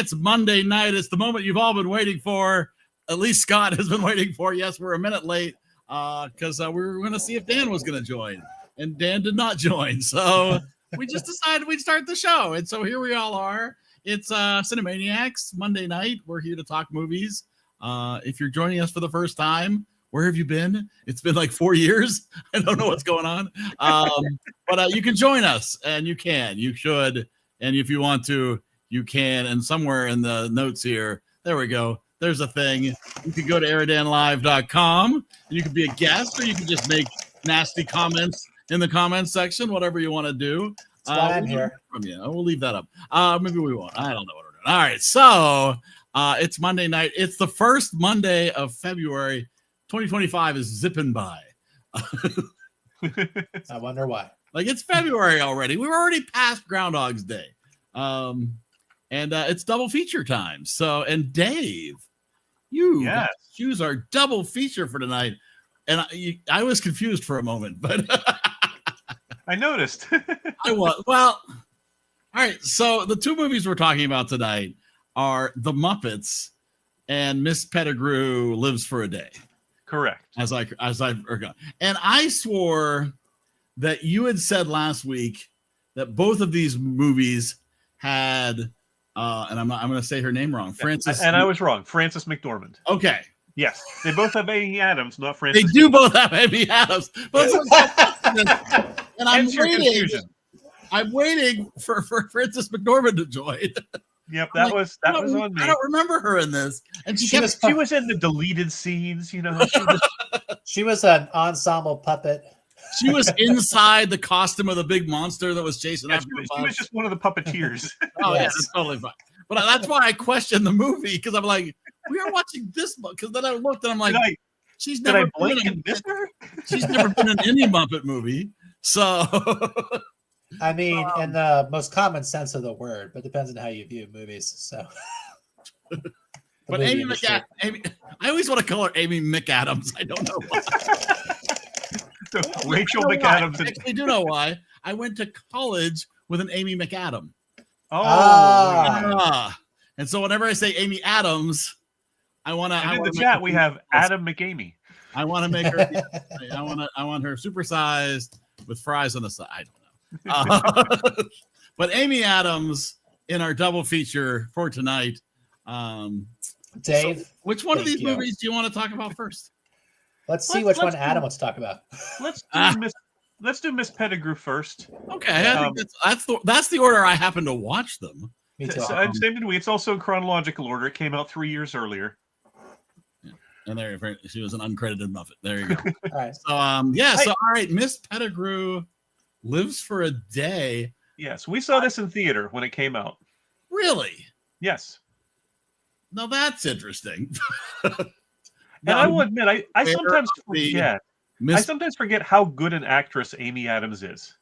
It's Monday night. It's the moment you've all been waiting for. At least Scott has been waiting for. Yes, we're a minute late because we were going to see if Dan was going to join. And Dan did not join. So we just decided we'd start the show. And so here we all are. It's Cinemaniacs, Monday night. We're here to talk movies. If you're joining us for the first time, where have you been? It's been like 4 years. I don't know what's going on. But you can join us, and you can. You should. And if you want to, you can. And somewhere in the notes here, there we go. There's a thing. You can go to EriDanLive.com, and you can be a guest, or you can just make nasty comments in the comments section, whatever you want to do. That's why I'm here. We'll leave that up. Maybe we won't. I don't know what we're doing. All right. So it's Monday night. It's the first Monday of February. 2025 is zipping by. I wonder why. Like, it's February already. We were already past Groundhog's Day. And it's double feature time. So, and Dave, you choose our double feature for tonight. And I was confused for a moment, but I noticed. I was. Well, all right. So the two movies we're talking about tonight are The Muppets and Miss Pettigrew Lives for a Day. Correct. As I and I swore that you had said last week that both of these movies had and I'm going to say her name wrong. Frances. And I was wrong. Frances McDormand. Okay. Yes. They both have Amy Adams, not Frances. They do both have Amy Adams. But and I'm waiting for Frances McDormand to join. Yep, that was on me. I don't remember her in this. And she was in the deleted scenes, you know. She was an ensemble puppet. She was inside the costume of the big monster that was chasing after the bus. She was just one of the puppeteers. Oh, yes. Yeah, that's totally fine. But that's why I questioned the movie, because I'm like, we are watching this book. Because then I looked and I'm like, she's never been in any Muppet movie. So I mean, in the most common sense of the word, but depends on how you view movies. So, but Amy McAdams, I always want to call her Amy McAdams. I don't know why. So Rachel McAdams. I actually do know why. I went to college with an Amy McAdam. And so whenever I say Amy Adams, I want to. In the chat, we have Adam McAmy. I want to make her. I want her supersized with fries on the side. I don't know. But Amy Adams in our double feature for tonight. Dave, so which one of these movies do you want to talk about first? Let's see which one Adam wants to talk about. Let's do Miss Pettigrew first. Okay, I think that's the order I happen to watch them. Me too. Same did we. It's also in chronological order. It came out 3 years earlier. And there, she was an uncredited Muppet. There you go. All right. So So all right, Miss Pettigrew Lives for a Day. Yes, we saw this in theater when it came out. Really? Yes. Now that's interesting. And I will admit, I sometimes forget. I sometimes forget how good an actress Amy Adams is.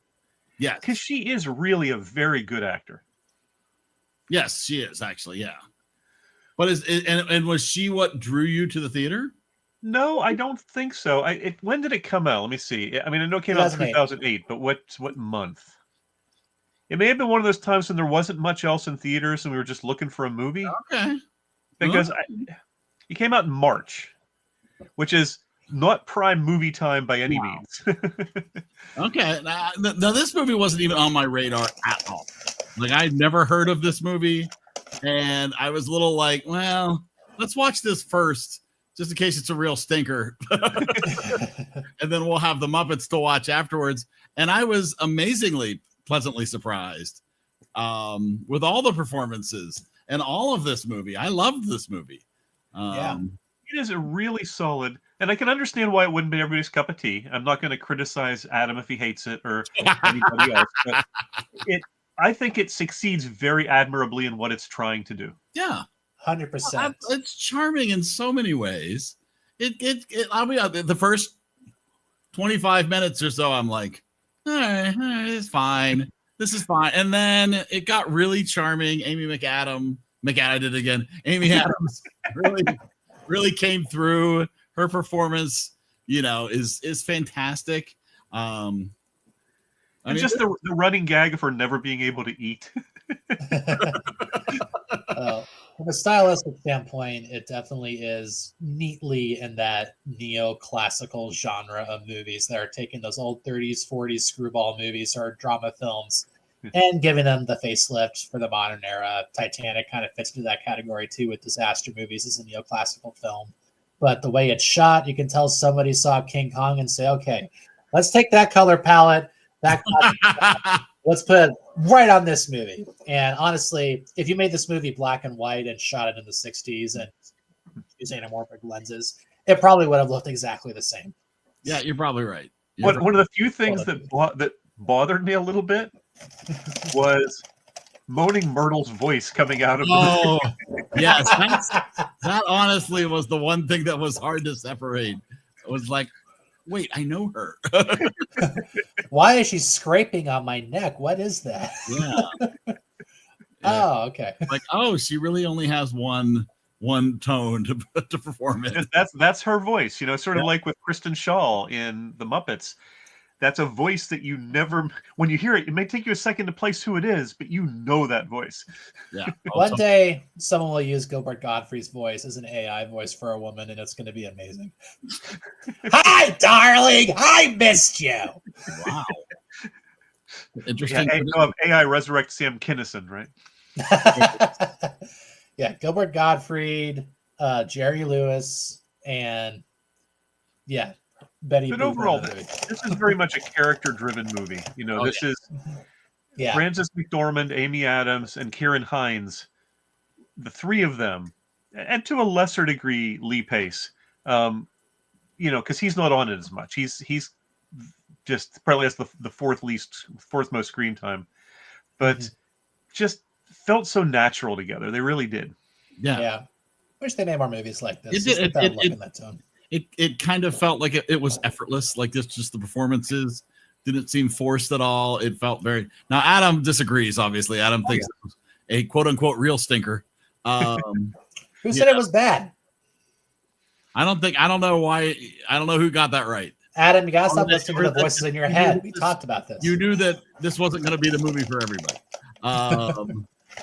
Yeah, because she is really a very good actor. Yes, she is actually. Yeah, but and was she what drew you to the theater? No, I don't think so. When did it come out? Let me see. I mean, I know it came out in 2008, but what month? It may have been one of those times when there wasn't much else in theaters and we were just looking for a movie. Okay. Because it came out in March, which is not prime movie time by any means. Okay. Now, this movie wasn't even on my radar at all. Like, I'd never heard of this movie, and I was a little like, well, let's watch this first. Just in case it's a real stinker. And then we'll have the Muppets to watch afterwards. And I was amazingly pleasantly surprised with all the performances and all of this movie. I loved this movie. It is a really solid, and I can understand why it wouldn't be everybody's cup of tea. I'm not going to criticize Adam if he hates it or anybody else. But I think it succeeds very admirably in what it's trying to do. Yeah. 100%. It's charming in so many ways. I'll be out the first 25 minutes or so. I'm like, all right, it's fine. This is fine. And then it got really charming. Amy McAdams Amy Adams really came through. Her performance, is fantastic. The running gag of her never being able to eat. From a stylistic standpoint, it definitely is neatly in that neoclassical genre of movies that are taking those old 30s, 40s screwball movies or drama films and giving them the facelift for the modern era. Titanic kind of fits into that category too, with disaster movies as a neoclassical film. But the way it's shot, you can tell somebody saw King Kong and say, okay, let's take that color palette, that let's put it right on this movie. And honestly, if you made this movie black and white and shot it in the 60s and used anamorphic lenses, it probably would have looked exactly the same. Yeah, you're probably right. One of the few things that bothered me a little bit was Moaning Myrtle's voice coming out of yes, that honestly was the one thing that was hard to separate. It was like, wait, I know her. Why is she scraping on my neck? What is that? Yeah. Oh, okay. Like, she really only has one tone to perform it. That's her voice, sort of like with Kristen Schaal in the Muppets. That's a voice that you never, when you hear it, it may take you a second to place who it is, but you know that voice. Yeah. One day, someone will use Gilbert Gottfried's voice as an AI voice for a woman, and it's going to be amazing. Hi, darling. I missed you. Wow. Interesting. AI resurrect Sam Kinison, right? Yeah, Gilbert Gottfried, Jerry Lewis, and Betty. But overall, this is very much a character-driven movie. This is Frances McDormand, Amy Adams, and Kieran Hines. The three of them, and to a lesser degree, Lee Pace. Because he's not on it as much. He's just probably has the fourth most screen time, but just felt so natural together. They really did. Yeah. Wish they made more movies like this. It kind of felt like it was effortless. Like this, just the performances didn't seem forced at all. It felt very. Now Adam disagrees. Obviously, Adam thinks it was a quote unquote real stinker. Who said it was bad? I don't know why. I don't know who got that right. Adam, you gotta stop listening to the voices in your head. We talked about this. You knew that this wasn't going to be the movie for everybody.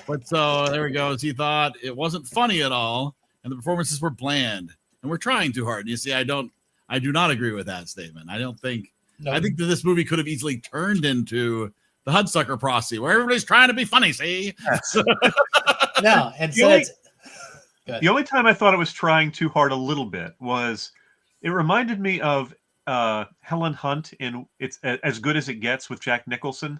But so there we go. He thought it wasn't funny at all, and the performances were bland, and we're trying too hard. You see, I do not agree with that statement. I think that this movie could have easily turned into the Hudsucker Posse, where everybody's trying to be funny. See, no, and the only time I thought it was trying too hard a little bit was it reminded me of Helen Hunt in It's As Good as It Gets with Jack Nicholson.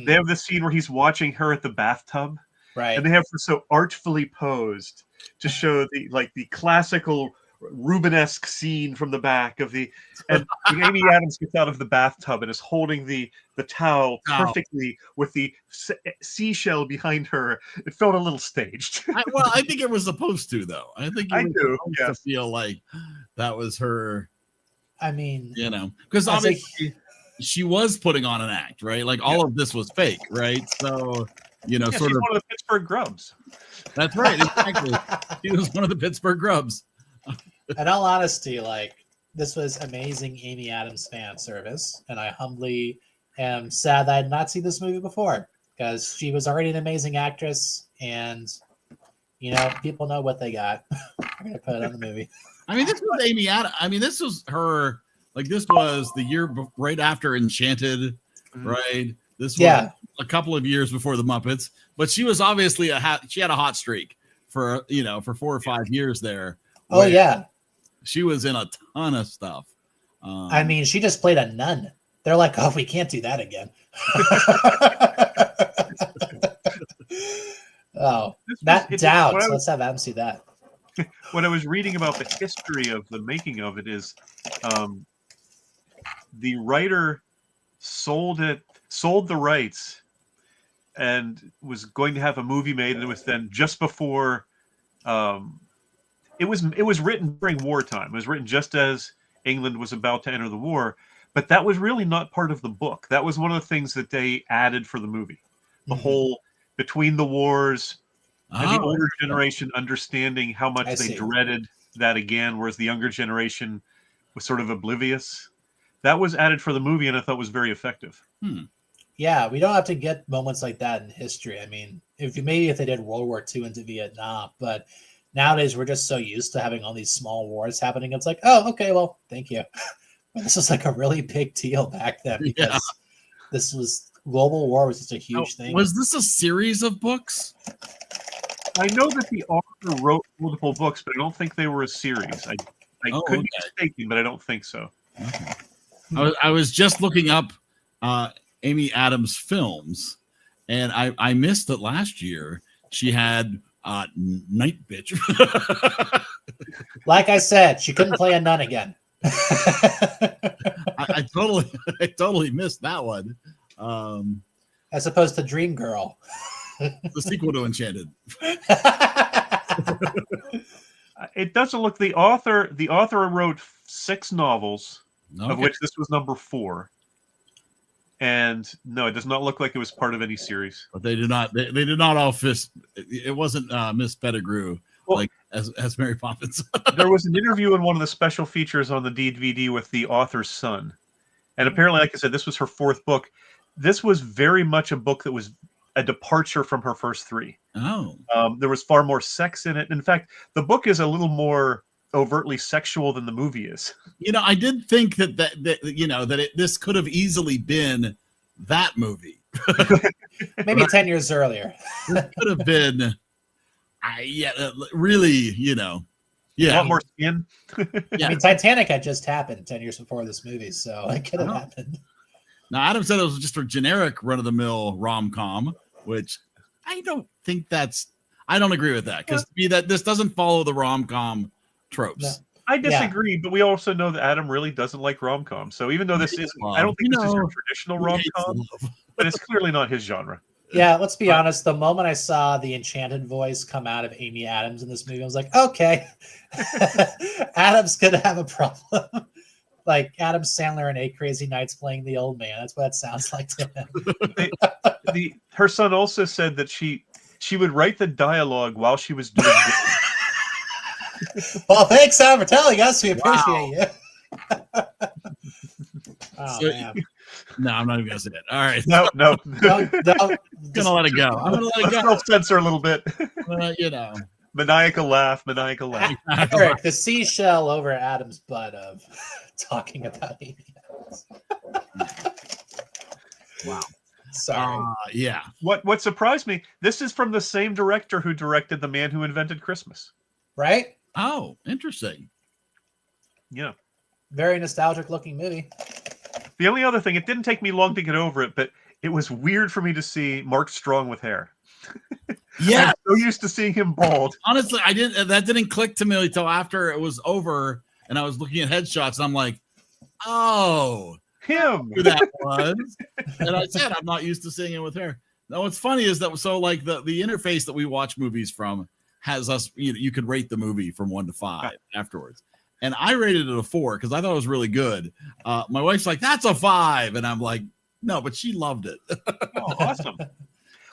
They have this scene where he's watching her at the bathtub, right? And they have her so artfully posed to show the classical Rubenesque scene from the back of and Amy Adams gets out of the bathtub and is holding the towel perfectly with the seashell behind her. It felt a little staged. I think it was supposed to, though. I think it was supposed to feel like that was her. I mean, because obviously she was putting on an act, right? Like all of this was fake, right? So, she's one of the Pittsburgh Grubs. That's right. Exactly. She was one of the Pittsburgh Grubs. In all honesty, this was amazing Amy Adams fan service, and I humbly am sad that I did not see this movie before, because she was already an amazing actress, and people know what they got. I'm gonna put it on the movie. I mean, this was Amy Adams. I mean, this was her. Like, this was the year right after Enchanted, right? This was a couple of years before the Muppets, but she was obviously she had a hot streak for 4 or 5 years there. Oh yeah, she was in a ton of stuff. I mean, she just played a nun. They're like, oh, we can't do that again. Doubts. Let's have Adam see that. What I was reading about the history of the making of it is the writer sold the rights and was going to have a movie made, and it was then just before it was written during wartime. It was written just as England was about to enter the war, but that was really not part of the book. That was one of the things that they added for the movie. The whole between the wars and the older generation understanding how much they dreaded that again, whereas the younger generation was sort of oblivious. That was added for the movie, and I thought was very effective. Yeah, we don't have to get moments like that in history. I mean, if they did World War II into Vietnam, but nowadays we're just so used to having all these small wars happening. It's like, oh, okay, well, thank you. This was like a really big deal back then because global war was just a huge thing. Was this a series of books? I know that the author wrote multiple books, but I don't think they were a series. I could be mistaken, but I don't think so. Okay. I was just looking up Amy Adams films, and I missed that last year she had Night Bitch. Like I said, she couldn't play a nun again. I totally missed that one. As opposed to Dream Girl, the sequel to Enchanted. It doesn't look the author wrote 6 novels, of which this was number 4. And no, it does not look like it was part of any series. But they did not all fist. It wasn't Miss Pettigrew like as Mary Poppins. There was an interview in one of the special features on the DVD with the author's son. And apparently, like I said, this was her 4th book. This was very much a book that was a departure from her first 3. Oh. There was far more sex in it. In fact, the book is a little more overtly sexual than the movie is. I did think that this could have easily been that movie. Maybe 10 years earlier. It could have been, really, A lot more skin. I mean, Titanic had just happened 10 years before this movie, so it could have happened. Now, Adam said it was just a generic run-of-the-mill rom-com, which I don't think I don't agree with that, because to me, this doesn't follow the rom-com tropes. No. I disagree, but we also know that Adam really doesn't like rom-coms. So even though this is, I don't think this is a traditional rom-com, but it's clearly not his genre. Yeah, let's be honest. The moment I saw the enchanted voice come out of Amy Adams in this movie, I was like, okay, Adam's gonna have a problem. Like Adam Sandler in 8 Crazy Nights playing the old man. That's what it sounds like to him. Her son also said that she would write the dialogue while she was doing it. Well, thanks, Adam, for telling us. We appreciate you. Man. No, I'm not even gonna say that. All right. No. I'm gonna let it go. I'm gonna let it go. Self-censor a little bit. Maniacal laugh. Eric, the seashell over Adam's butt of talking about Amy Adams. Wow. Sorry. Yeah. What surprised me, this is from the same director who directed The Man Who Invented Christmas. Right? Oh, interesting. Yeah. Very nostalgic looking movie. The only other thing, it didn't take me long to get over it, but it was weird for me to see Mark Strong with hair. Yeah. I'm so used to seeing him bald. Honestly, that didn't click to me until after it was over and I was looking at headshots and I'm like, oh, him. Who that was. And I said, I'm not used to seeing him with hair. Now, what's funny is that like the interface that we watch movies from has us, you could rate the movie from 1 to 5 afterwards. And I rated it a 4 because I thought it was really good. My wife's like, that's a 5. And I'm like, no, but she loved it. Oh, awesome.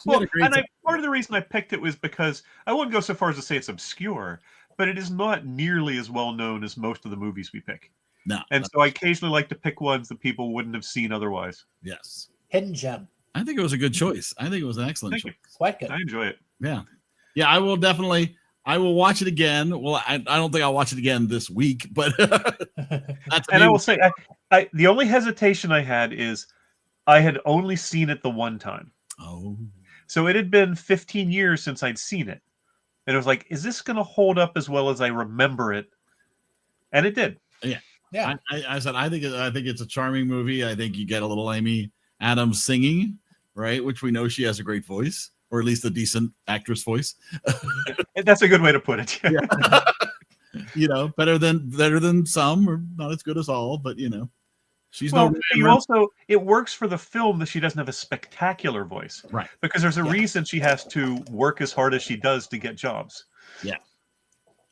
Well, and part of the reason I picked it was because I wouldn't go so far as to say it's obscure, but it is not nearly as well known as most of the movies we pick. No. And so I occasionally like to pick ones that people wouldn't have seen otherwise. Yes. Hidden gem. I think it was a good choice. I think it was an excellent choice. Quite good. I enjoy it. Yeah. Yeah, I will watch it again. Well, I don't think I'll watch it again this week, but I will say I the only hesitation I had is I had only seen it the one time. Oh. So it had been 15 years since I'd seen it. And it was like, is this going to hold up as well as I remember it? And it did. Yeah. Yeah. I said I think it's a charming movie. I think you get a little Amy Adams singing, right? Which we know she has a great voice, or at least a decent actress voice. That's a good way to put it. Yeah. Better than some, or not as good as all, but she's it works for the film that she doesn't have a spectacular voice, right? Because there's a reason she has to work as hard as she does to get jobs. Yeah.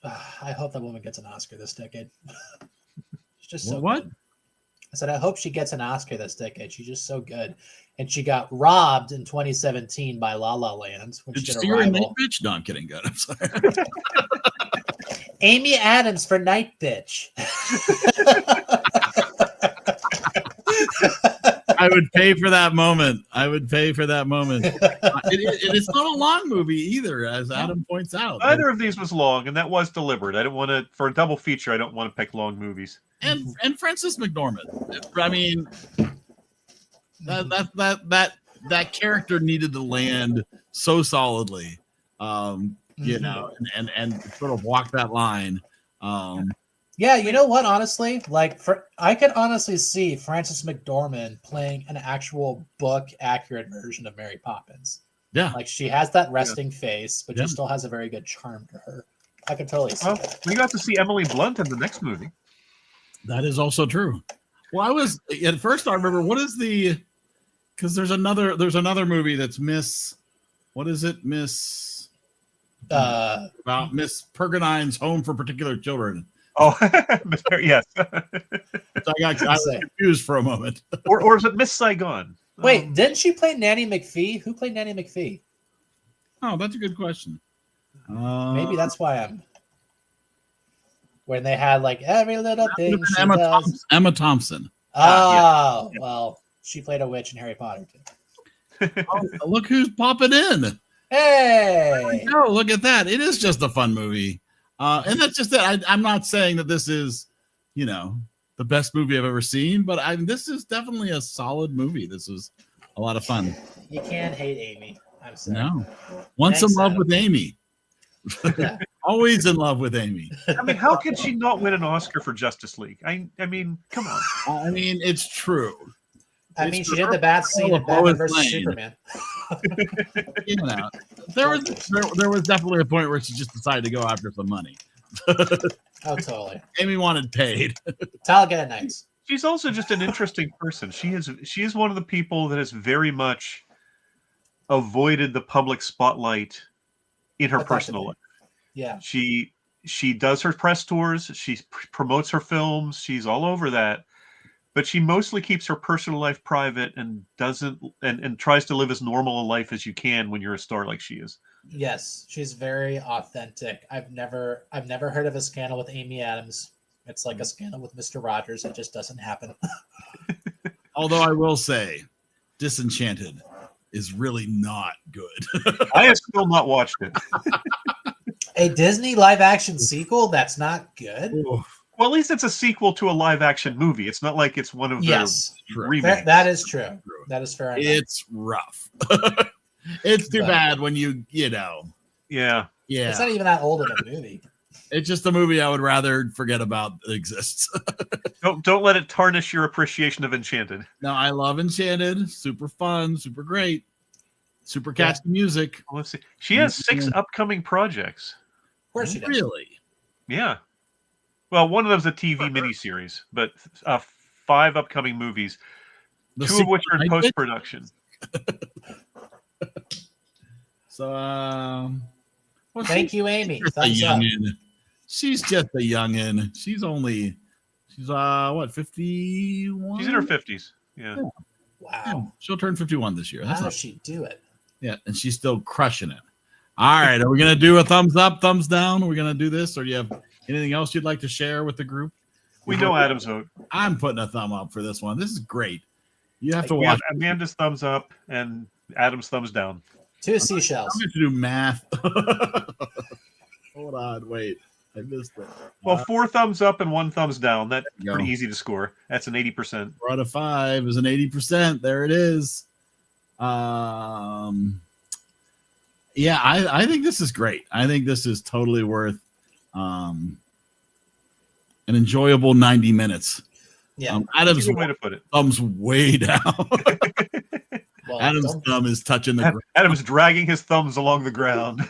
I hope that woman gets an Oscar this decade. She's just so what? Good. I said, I hope she gets an Oscar this decade. She's just so good. And she got robbed in 2017 by La La Land. Did you see her in Night Bitch? No, I'm kidding. Good. I'm sorry. Amy Adams for I would pay for that moment. I would pay for that moment. It's not a long movie either, as Adam points out. Neither of these was long, and that was deliberate. I don't want to, for a double feature, I don't want to pick long movies. And Frances McDormand. I mean, that character needed to land so solidly, you know, and sort of walk that line. Yeah, you know what? Honestly, like I could honestly see Frances McDormand playing an actual book-accurate version of Mary Poppins. Yeah, like she has that resting face, but she still has a very good charm to her. I can totally see that. We got to see Emily Blunt in the next movie. That is also true. Well, I was at first. I remember what is the because there's another movie that's Miss. What is it, Miss? About Miss Pergonine's Home for Particular Children. Oh, yes. So I was confused for a moment. or is it Miss Saigon? Wait, didn't she play Nanny McPhee? Who played Nanny McPhee? Oh, that's a good question. Maybe that's why I'm. When they had like every little thing she does. Emma Thompson. Oh, well, she played a witch in Harry Potter too. Look who's popping in. Hey! Oh, look at that. It is just a fun movie. And that's just it. I'm not saying that this is, you know, the best movie I've ever seen, but this is definitely a solid movie. This was a lot of fun. You can't hate Amy. I'm sorry. No. Once in love with Amy. Yeah. Always in love with Amy. I mean, how could she not win an Oscar for Justice League? I mean, come on. I mean, it's true. I mean, she did the bat scene in Batman vs Superman. You know, there was definitely a point where she just decided to go after some money. Oh, totally. Amy wanted paid. Talladega Nights. She's also just an interesting person. She is one of the people that has very much avoided the public spotlight in her personal life. Yeah. She does her press tours. She promotes her films. She's all over that. But she mostly keeps her personal life private and doesn't and tries to live as normal a life as you can when you're a star like she is. Yes, she's very authentic. I've never heard of a scandal with Amy Adams. It's like a scandal with Mr. Rogers. It just doesn't happen. Although I will say, Disenchanted is really not good. I have still not watched it. A Disney live action sequel that's not good. Oof. Well, at least it's a sequel to a live action movie. It's not like it's one of their remakes. That is true. That is fair enough. It's rough. It's too bad when you know. Yeah. It's not even that old of a movie. It's just a movie I would rather forget about that exists. Don't let it tarnish your appreciation of Enchanted. No, I love Enchanted. Super fun, super great. Super catchy music. Well, let's see. She has 6 upcoming projects. Of course she does. Really? Yeah. Well, one of them's a TV miniseries, but 5 upcoming movies, 2 of which are in post-production. So, thank you, Amy. She's just a youngin'. She's what, 51? She's in her 50s. Yeah. Wow. Yeah, she'll turn 51 this year. How does she do it? Yeah, and she's still crushing it. All right, are we gonna do a thumbs up, thumbs down? Are we gonna do this, or do you have anything else you'd like to share with the group? We know Adam's vote. I'm putting a thumb up for this one. This is great. You have to watch. Amanda's thumbs up and Adam's thumbs down. 2 seashells. I'm going to do math. Hold on, wait. I missed it. Well, 4 thumbs up and 1 thumbs down. That's pretty easy to score. That's an 80%. 4 out of 5 is an 80%. There it is. Yeah, I think this is great. I think this is totally worth an enjoyable 90 minutes. Yeah, Adam's a good way to put it. Thumbs way down. Well, Adam's thumb is touching the ground. Adam's dragging his thumbs along the ground.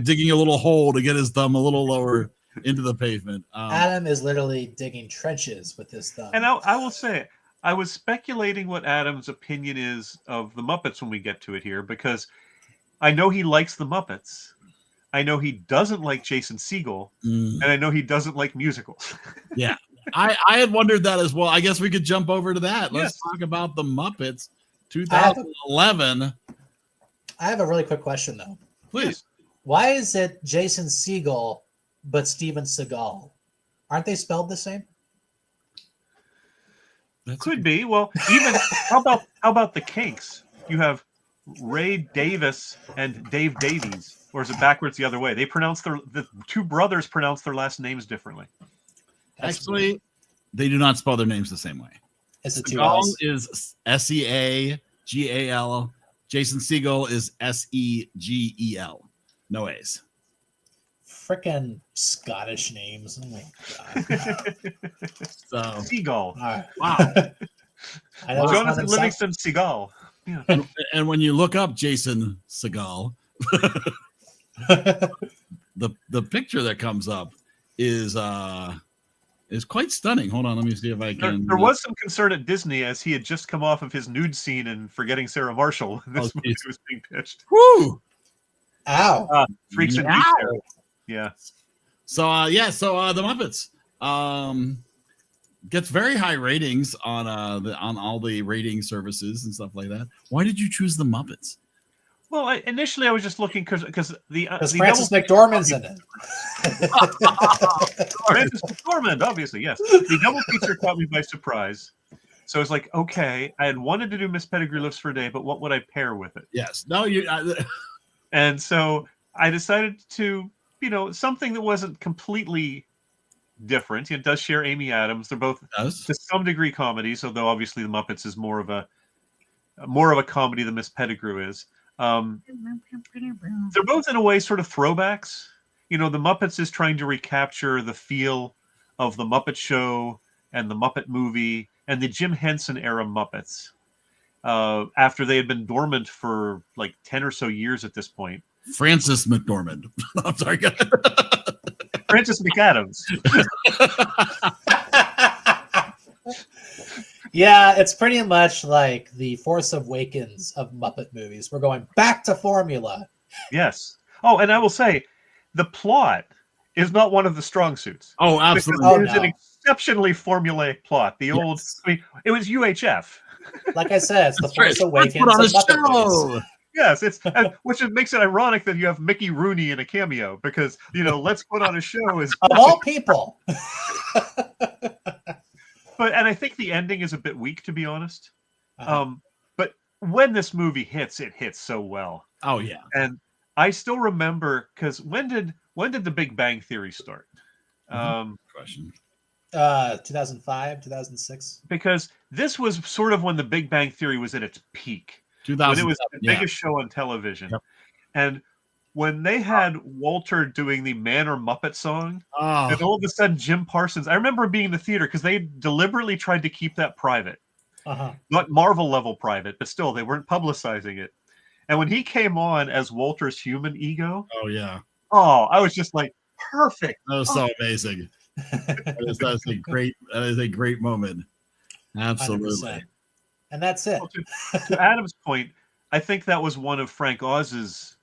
Digging a little hole to get his thumb a little lower into the pavement. Adam is literally digging trenches with his thumb. And I will say, I was speculating what Adam's opinion is of the Muppets when we get to it here, because I know he likes the Muppets. I know he doesn't like Jason Segel, and I know he doesn't like musicals. Yeah. I had wondered that as well. I guess we could jump over to that. Let's talk about the Muppets 2011. I have a really quick question, though. Please. Why is it Jason Segel but Steven Seagal? Aren't they spelled the same? Could be. Well, even how about the Kinks? You have Ray Davis and Dave Davies, or is it backwards the other way? They pronounce the two brothers pronounce their last names differently. Actually, they do not spell their names the same way. Is it two Seagal L's? is Seagal. Jason Segel is Segel. No A's. Frickin' Scottish names. Oh my god. So Seagal. Right. wow. I know Jonathan Livingston Seagal. Yeah. And when you look up Jason Segel, the picture that comes up is quite stunning. Hold on, let me see if I can. There was some concern at Disney as he had just come off of his nude scene in Forgetting Sarah Marshall when this movie was being pitched. Woo! Ow. Freaks and Ow. Geeks there. Yeah. So the Muppets gets very high ratings on all the rating services and stuff like that. Why did you choose the Muppets? Well, initially I was just looking because Francis McDormand's in it. Francis McDormand, obviously, yes. The double feature caught me by surprise. So I was like, okay, I had wanted to do Miss Pettigrew Lives for a Day, but what would I pair with it? Yes. No, you. And so I decided to, something that wasn't completely different. It does share Amy Adams. They're both to some degree comedies, although obviously the Muppets is more of a comedy than Miss Pettigrew is. They're both in a way sort of throwbacks. The Muppets is trying to recapture the feel of the Muppet Show and the Muppet movie and the Jim Henson era Muppets after they had been dormant for like 10 or so years at this point. Francis McDormand. I'm sorry. Francis McAdams. Yeah, it's pretty much like the Force Awakens of Muppet movies. We're going back to formula. Yes. Oh, and I will say, the plot is not one of the strong suits. Oh, absolutely. Oh, It is no. an exceptionally formulaic plot. The old, it was UHF. Like I said, it's the Force Let's Awakens put on of a Muppet movies. Yes, which makes it ironic that you have Mickey Rooney in a cameo because Let's Put on a Show is Of all people. and I think the ending is a bit weak, to be honest. Uh-huh. But when this movie hits, it hits so well. Oh yeah. And I still remember because when did the Big Bang Theory start? Question. 2005, 2006. Because this was sort of when the Big Bang Theory was at its peak. When it was the biggest show on television. Yep. And when they had Walter doing the Man or Muppet song, and all of a sudden Jim Parsons, I remember being in the theater because they deliberately tried to keep that private. Uh-huh. Not Marvel level private, but still they weren't publicizing it. And when he came on as Walter's human ego, I was just like, perfect. That was so amazing. That is a great moment. Absolutely. 100%. And that's it. To Adam's point, I think that was one of Frank Oz's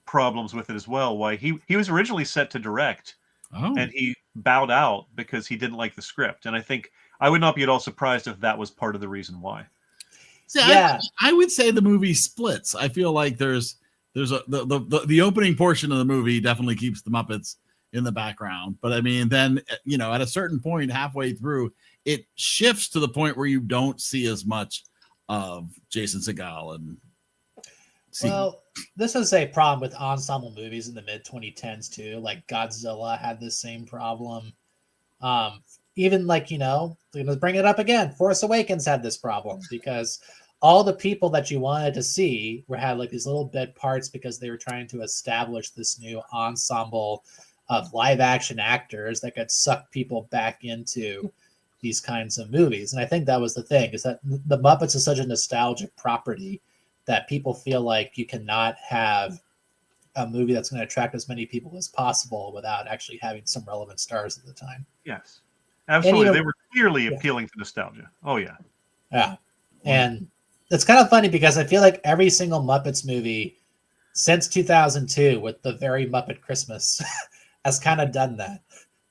problems with it as well. Why he was originally set to direct, and he bowed out because he didn't like the script. And I think I would not be at all surprised if that was part of the reason why. See, I would say the movie splits. I feel like there's the opening portion of the movie definitely keeps the Muppets in the background, but I mean, then at a certain point, halfway through, it shifts to the point where you don't see as much of Jason Segel and. Well, this is a problem with ensemble movies in the mid 2010s too. Like Godzilla had this same problem. Even like going to bring it up again. Force Awakens had this problem because all the people that you wanted to see had like these little bit parts because they were trying to establish this new ensemble of live action actors that could suck people back into these kinds of movies. And I think that was the thing, is that the Muppets is such a nostalgic property that people feel like you cannot have a movie that's going to attract as many people as possible without actually having some relevant stars at the time. Yes, absolutely. They were clearly appealing to nostalgia. Oh yeah. Yeah. And it's kind of funny because I feel like every single Muppets movie since 2002 with the Very Muppet Christmas has kind of done that.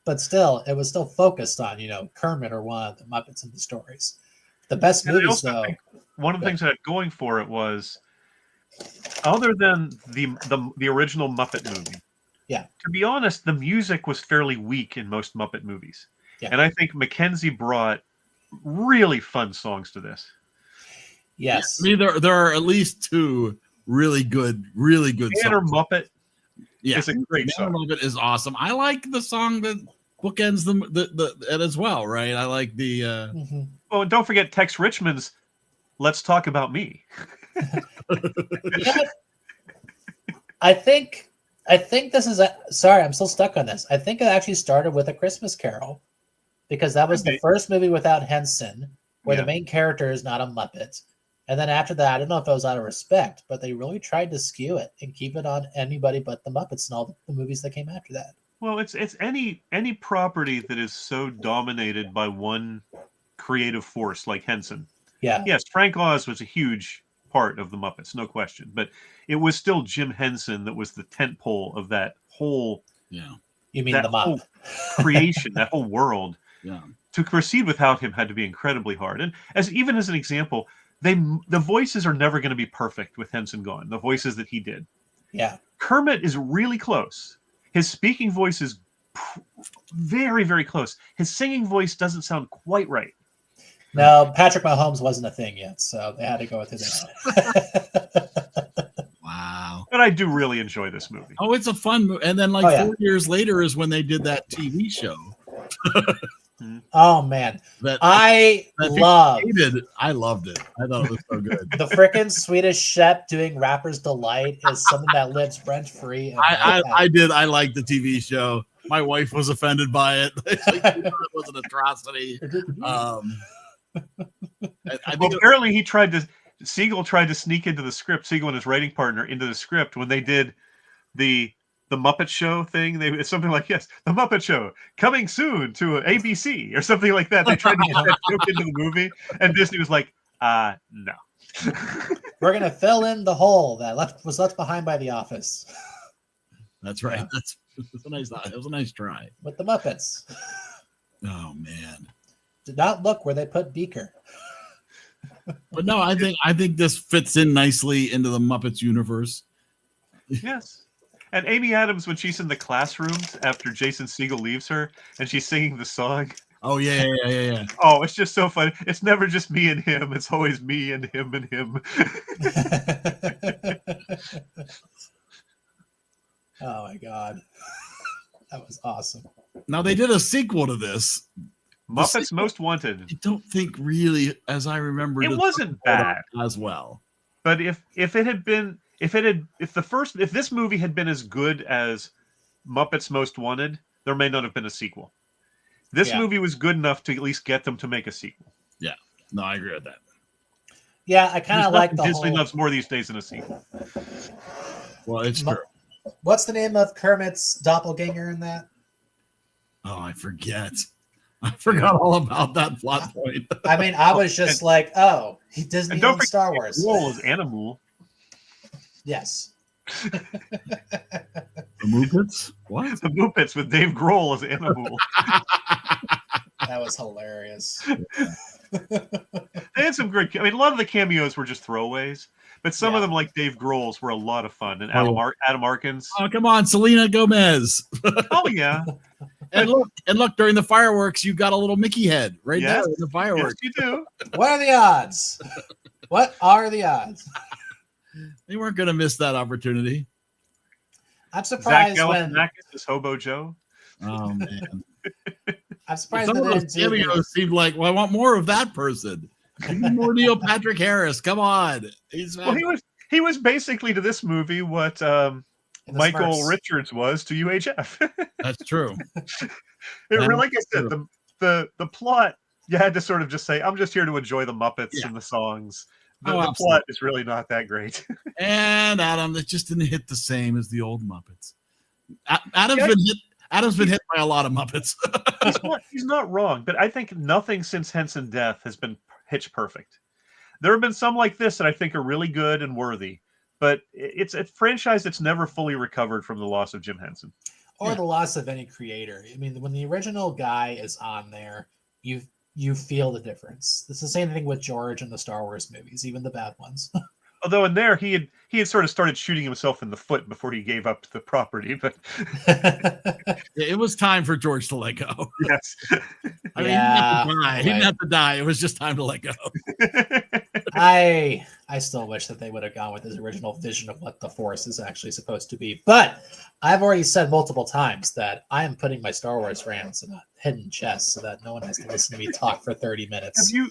But still, it was still focused on, Kermit or one of the Muppets in the stories. The best movies, though. One of the things that had going for it was, other than the original Muppet movie, to be honest, the music was fairly weak in most Muppet movies. Yeah. And I think Mackenzie brought really fun songs to this. Yes. I mean, there are at least two really good Banner songs. Muppet. Yeah, It's a great Banner song. Muppet is awesome. I like the song that bookends it as well, right? I like the Mhm. Oh, and don't forget Tex Richmond's "Let's Talk About Me." You know what? I think this is sorry, I'm still stuck on this. I think it actually started with A Christmas Carol because that was the first movie without Henson where the main character is not a Muppet. And then after that, I don't know if it was out of respect, but they really tried to skew it and keep it on anybody but the Muppets and all the movies that came after that. Well, it's any property that is so dominated by one creative force like Henson. Yeah. Yes, Frank Oz was a huge part of the Muppets, no question, but it was still Jim Henson that was the tentpole of that whole You mean the whole Mupp creation, that whole world. Yeah. To proceed without him had to be incredibly hard. And as an example, the voices are never going to be perfect with Henson gone. The voices that he did. Yeah. Kermit is really close. His speaking voice is very, very close. His singing voice doesn't sound quite right. No, Patrick Mahomes wasn't a thing yet, so they had to go with that. Wow. But I do really enjoy this movie. Oh, it's a fun movie. And then 4 years later is when they did that TV show. Oh man, I loved it. I loved it. I thought it was so good. The frickin' Swedish Chef doing Rapper's Delight is something that lives rent free. I did. I liked the TV show. My wife was offended by it. It was an atrocity. Apparently Siegel tried to sneak into the script. Siegel and his writing partner into the script when they did the Muppet Show thing. It's something like, yes, the Muppet Show coming soon to ABC or something like that. They tried to get that joke into the movie, and Disney was like, no. We're gonna fill in the hole that was left behind by The Office. That's right. It was a nice try with the Muppets. Oh man! Did not look where they put Beaker. But no, I think this fits in nicely into the Muppets universe. Yes. And Amy Adams, when she's in the classrooms after Jason Segel leaves her and she's singing the song. Oh, yeah. Oh, it's just so funny. It's never just me and him. It's always me and him and him. Oh, my God. That was awesome. Now, they did a sequel to this. Muppets Most Wanted. I don't think really, as I remember, it wasn't bad as well. But if this movie had been as good as Muppets Most Wanted, there may not have been a sequel. This movie was good enough to at least get them to make a sequel. Yeah, no, I agree with that. Yeah, I kind of like the Disney loves more these days than a sequel. Well, it's true. What's the name of Kermit's doppelganger in that? Oh, I forget. I forgot all about that plot point. I mean, I was just like, oh, he Disney owns Star Wars. Role is Animal. Yes. The Muppets? What? The Muppets with Dave Grohl as Animal. That was hilarious. They had some great. I mean, a lot of the cameos were just throwaways, but some of them, like Dave Grohl's, were a lot of fun. And Adam Arkins. Oh, come on, Selena Gomez. Oh yeah. And look, during the fireworks, you got a little Mickey head right there in the fireworks. Yes, you do. What are the odds? What are the odds? They weren't going to miss that opportunity. I'm surprised Zach when is Hobo Joe. Oh man, I'm surprised some of those cameos seemed like, well, I want more of that person. Give me more Neil Patrick Harris. Come on, he was basically to this movie what Michael Smurfs. Richards was to UHF. That's true. Like I said, the plot, you had to sort of just say, I'm just here to enjoy the Muppets and the songs. The plot is really not that great. And Adam, it just didn't hit the same as the old Muppets. Adam's been hit by a lot of Muppets. he's not wrong, but I think nothing since Henson Death has been pitch perfect. There have been some like this that I think are really good and worthy, but it's a franchise that's never fully recovered from the loss of Jim Henson. Or the loss of any creator. I mean, when the original guy is on there, you feel the difference. It's the same thing with George in the Star Wars movies, even the bad ones. Although in there he had sort of started shooting himself in the foot before he gave up the property. But It was time for George to let go. yes, I mean, he didn't have to die. He didn't have to die. It was just time to let go. I still wish that they would have gone with his original vision of what the Force is actually supposed to be. But I've already said multiple times that I am putting my Star Wars rants in a hidden chest so that no one has to listen to me talk for 30 minutes. Have you?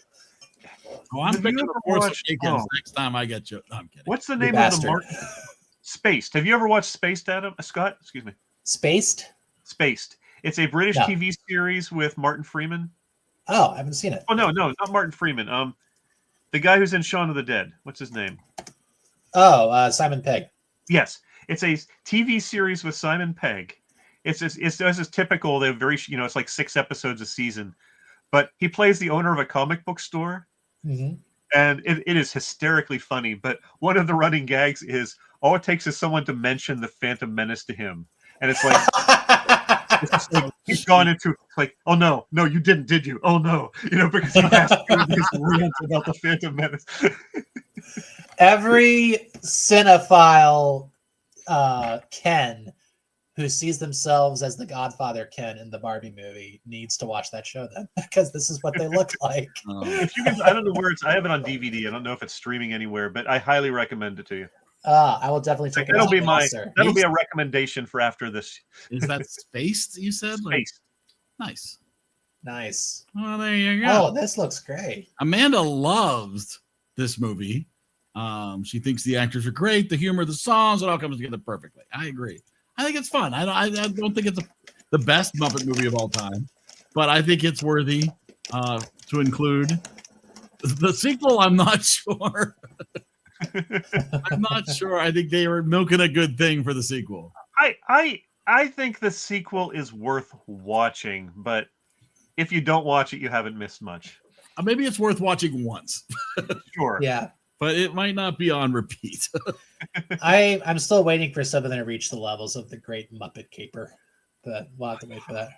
Oh, I'm Have you picking ever the Force watched- Awakens oh. next time I get you. No, I'm kidding. What's the You name of the bastard. Martin? Spaced. Have you ever watched Spaced, Adam? Scott? Excuse me. Spaced? Spaced. It's a British No. TV series with Martin Freeman. Oh, I haven't seen it. Oh no, not Martin Freeman. The guy who's in Shaun of the Dead. What's his name? Oh, Simon Pegg. Yes, it's a TV series with Simon Pegg. It's as typical. They're very, it's like 6 episodes a season, but he plays the owner of a comic book store, Mm-hmm. and it is hysterically funny. But one of the running gags is all it takes is someone to mention the Phantom Menace to him, and it's like. It's just like he's gone into like, oh no, you didn't, did you? Oh no, because he has to do this rant about the Phantom Menace. Every cinephile Ken who sees themselves as the Godfather Ken in the Barbie movie needs to watch that show then, because this is what they look like. If you can, I don't know where it's. I have it on DVD. I don't know if it's streaming anywhere, but I highly recommend it to you. I will definitely check it out. That'll be a recommendation for after this. Is that Spaced, you said? Spaced. Nice. Nice. Well, there you go. Oh, this looks great. Amanda loves this movie. She thinks the actors are great, the humor, the songs, it all comes together perfectly. I agree. I think it's fun. I don't think it's the best Muppet movie of all time, but I think it's worthy to include. The sequel, I'm not sure. I'm not sure. I think they were milking a good thing for the sequel. I think the sequel is worth watching, but if you don't watch it, you haven't missed much. Maybe it's worth watching once. Sure. Yeah. But it might not be on repeat. I'm still waiting for something to reach the levels of the Great Muppet Caper, but we'll have to wait for that.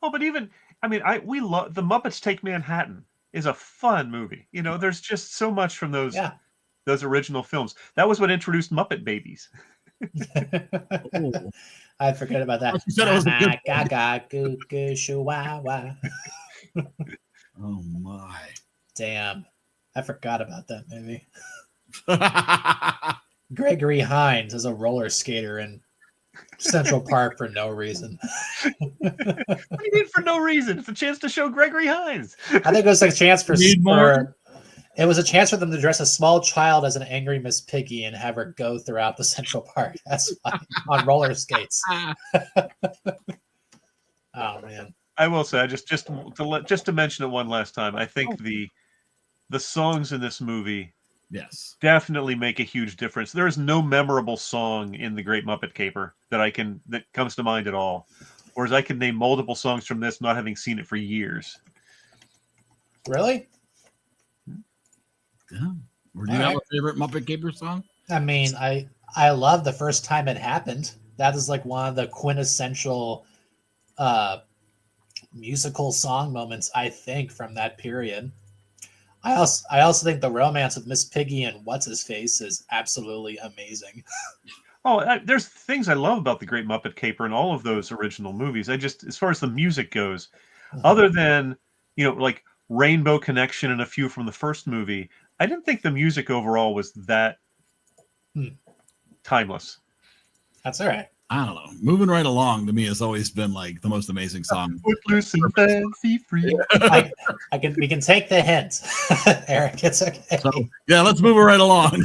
Oh, but we love the Muppets Take Manhattan is a fun movie. There's just so much from those original films. That was what introduced Muppet Babies. Oh. I forget about that. You said it was a good Gaga, goo, goo, shoo, wah, wah. Oh my. Damn. I forgot about that movie. Gregory Hines is a roller skater in Central Park for no reason. What do you mean for no reason? It's a chance to show Gregory Hines. I think it was a chance for Need more? It was a chance for them to dress a small child as an angry Miss Piggy and have her go throughout the Central Park. That's fine. On roller skates. Oh man. I will say, just to mention it one last time, I think the songs in this movie Yes. definitely make a huge difference. There is no memorable song in The Great Muppet Caper that comes to mind at all. Whereas I can name multiple songs from this, not having seen it for years. Really? Yeah. Do you have a favorite Muppet Caper song? I mean, I love The First Time It Happened. That is like one of the quintessential musical song moments, I think, from that period. I also think the romance with Miss Piggy and what's his face is absolutely amazing. Oh, there's things I love about The Great Muppet Caper and all of those original movies. As far as the music goes, other than like Rainbow Connection and a few from the first movie, I didn't think the music overall was that timeless. That's all right. I don't know. Moving Right Along to me has always been like the most amazing song. Footloose and fancy free. We can take the hint, Eric. It's okay. So yeah, let's move it right along.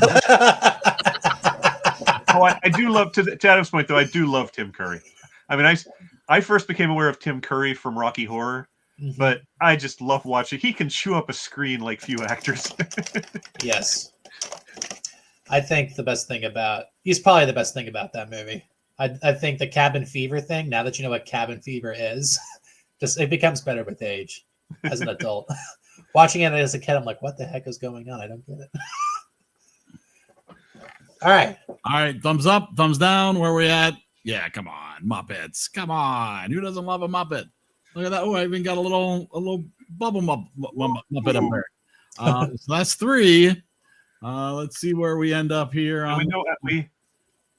I do love, to Adam's point though, I do love Tim Curry. I mean, I first became aware of Tim Curry from Rocky Horror, but I just love watching. He can chew up a screen like few actors. Yes. I think he's probably the best thing about that movie. I think the cabin fever thing, now that you know what cabin fever is, it becomes better with age as an adult. Watching it as a kid, I'm like, what the heck is going on? I don't get it. All right. Thumbs up, thumbs down. Where we at? Yeah, come on, Muppets. Come on. Who doesn't love a Muppet? Look at that. Oh, I even got a little bubble Muppet up there. So that's 3. Let's see where we end up here. And On we know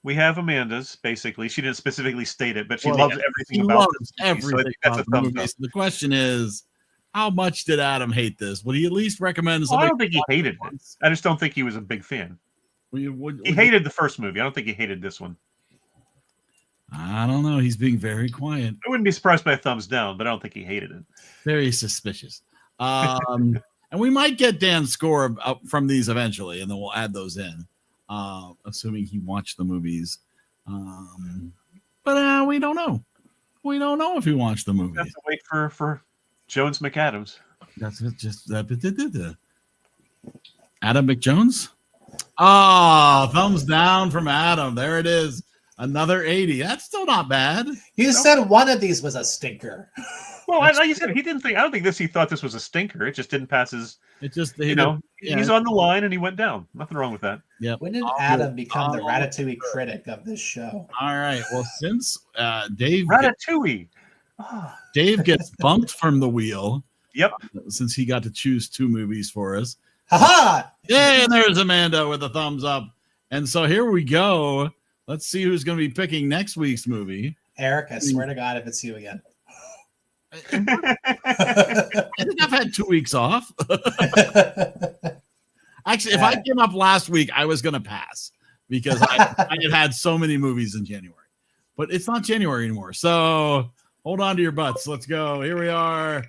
we have Amanda's. Basically, she didn't specifically state it, but she Well, loves yeah, everything he about loves this movie, so I everything think that's a about the thumbs movie. up. So the question is, how much did Adam hate this? Would he at least recommend Well, I somebody? don't think he hated it. I just don't think he was a big fan. He hated the first movie. I don't think he hated this one. I don't know. He's being very quiet. I wouldn't be surprised by a thumbs down, but I don't think he hated it. Very suspicious. And we might get Dan's score up from these eventually, and then we'll add those in, assuming he watched the movies. But we don't know. We don't know if he watched the We movies. have to wait for Jones McAdams. That's just Adam McJones. Ah, thumbs down from Adam. There it is. Another 80. That's still not bad. You said one of these was a stinker. Well, like you said, he didn't think. I don't think he thought this was a stinker. It just didn't pass his. It just he's on the line and he went down. Nothing wrong with that. Yeah. When did Adam become the Ratatouille critic of this show? All right. Well, since Dave Ratatouille. Dave gets bumped from the wheel. Yep. Since he got to choose 2 movies for us. Ha! Yeah, and there's Amanda with a thumbs up. And so here we go. Let's see who's going to be picking next week's movie. Eric, I swear to God, if it's you again. I think I've had 2 weeks off. Actually, if I came up last week, I was going to pass because I had so many movies in January. But it's not January anymore. So hold on to your butts. Let's go. Here we are.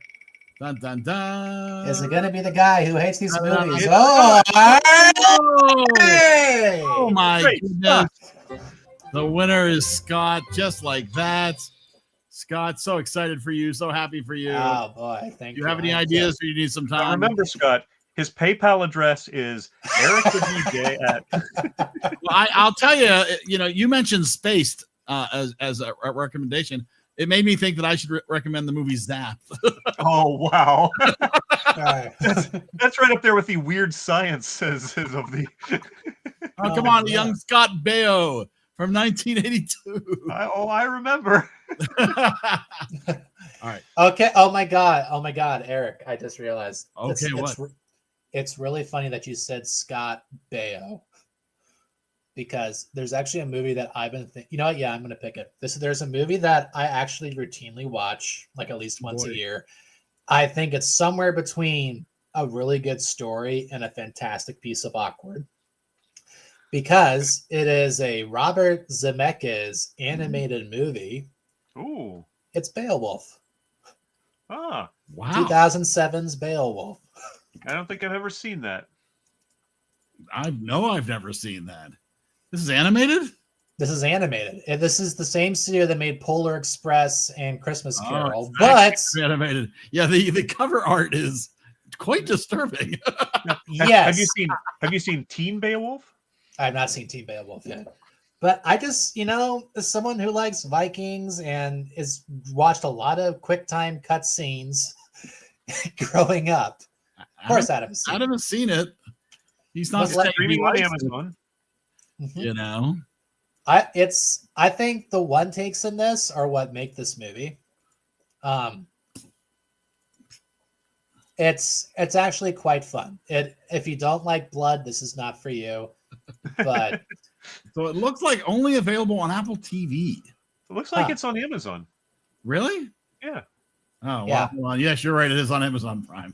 Dun, dun, dun. Is it going to be the guy who hates these movies? Oh my goodness. The winner is Scott, just like that. Scott, so excited for you. So happy for you. Oh, boy. Thank you. Do you have any ideas or you need some time? Now remember, Scott, his PayPal address is Eric the DJ at. Well, I'll tell you, you mentioned Spaced as a recommendation. It made me think that I should recommend the movie Zap. Oh, wow. Right. That's right up there with the weird science of the. Oh, come on, young Scott Baio from 1982. I remember. All right. Okay. Oh my God, Eric! I just realized. Okay, what? It's really funny that you said Scott Baio, because there's actually a movie that I've been thinking. You know what? Yeah, I'm going to pick it. There's a movie that I actually routinely watch, like at least once a year. I think it's somewhere between a really good story and a fantastic piece of awkward, because it is a Robert Zemeckis animated movie. Ooh. It's Beowulf. Ah. Wow. 2007's Beowulf. I don't think I've ever seen that. I know I've never seen that. This is animated? This is animated. And this is the same studio that made Polar Express and Christmas Carol. It's animated. Yeah, the cover art is quite disturbing. Yes. Have you seen Teen Beowulf? I've not seen Teen Beowulf yet. But I just, as someone who likes Vikings and has watched a lot of QuickTime cutscenes growing up. Of course, Adam has seen it. He's not streaming on Amazon. Mm-hmm. I think the one takes in this are what make this movie. It's actually quite fun. If you don't like blood, this is not for you. But so it looks like only available on Apple TV. It looks like it's on Amazon. Really? Yeah. Oh, yeah. Well, yes, you're right. It is on Amazon Prime.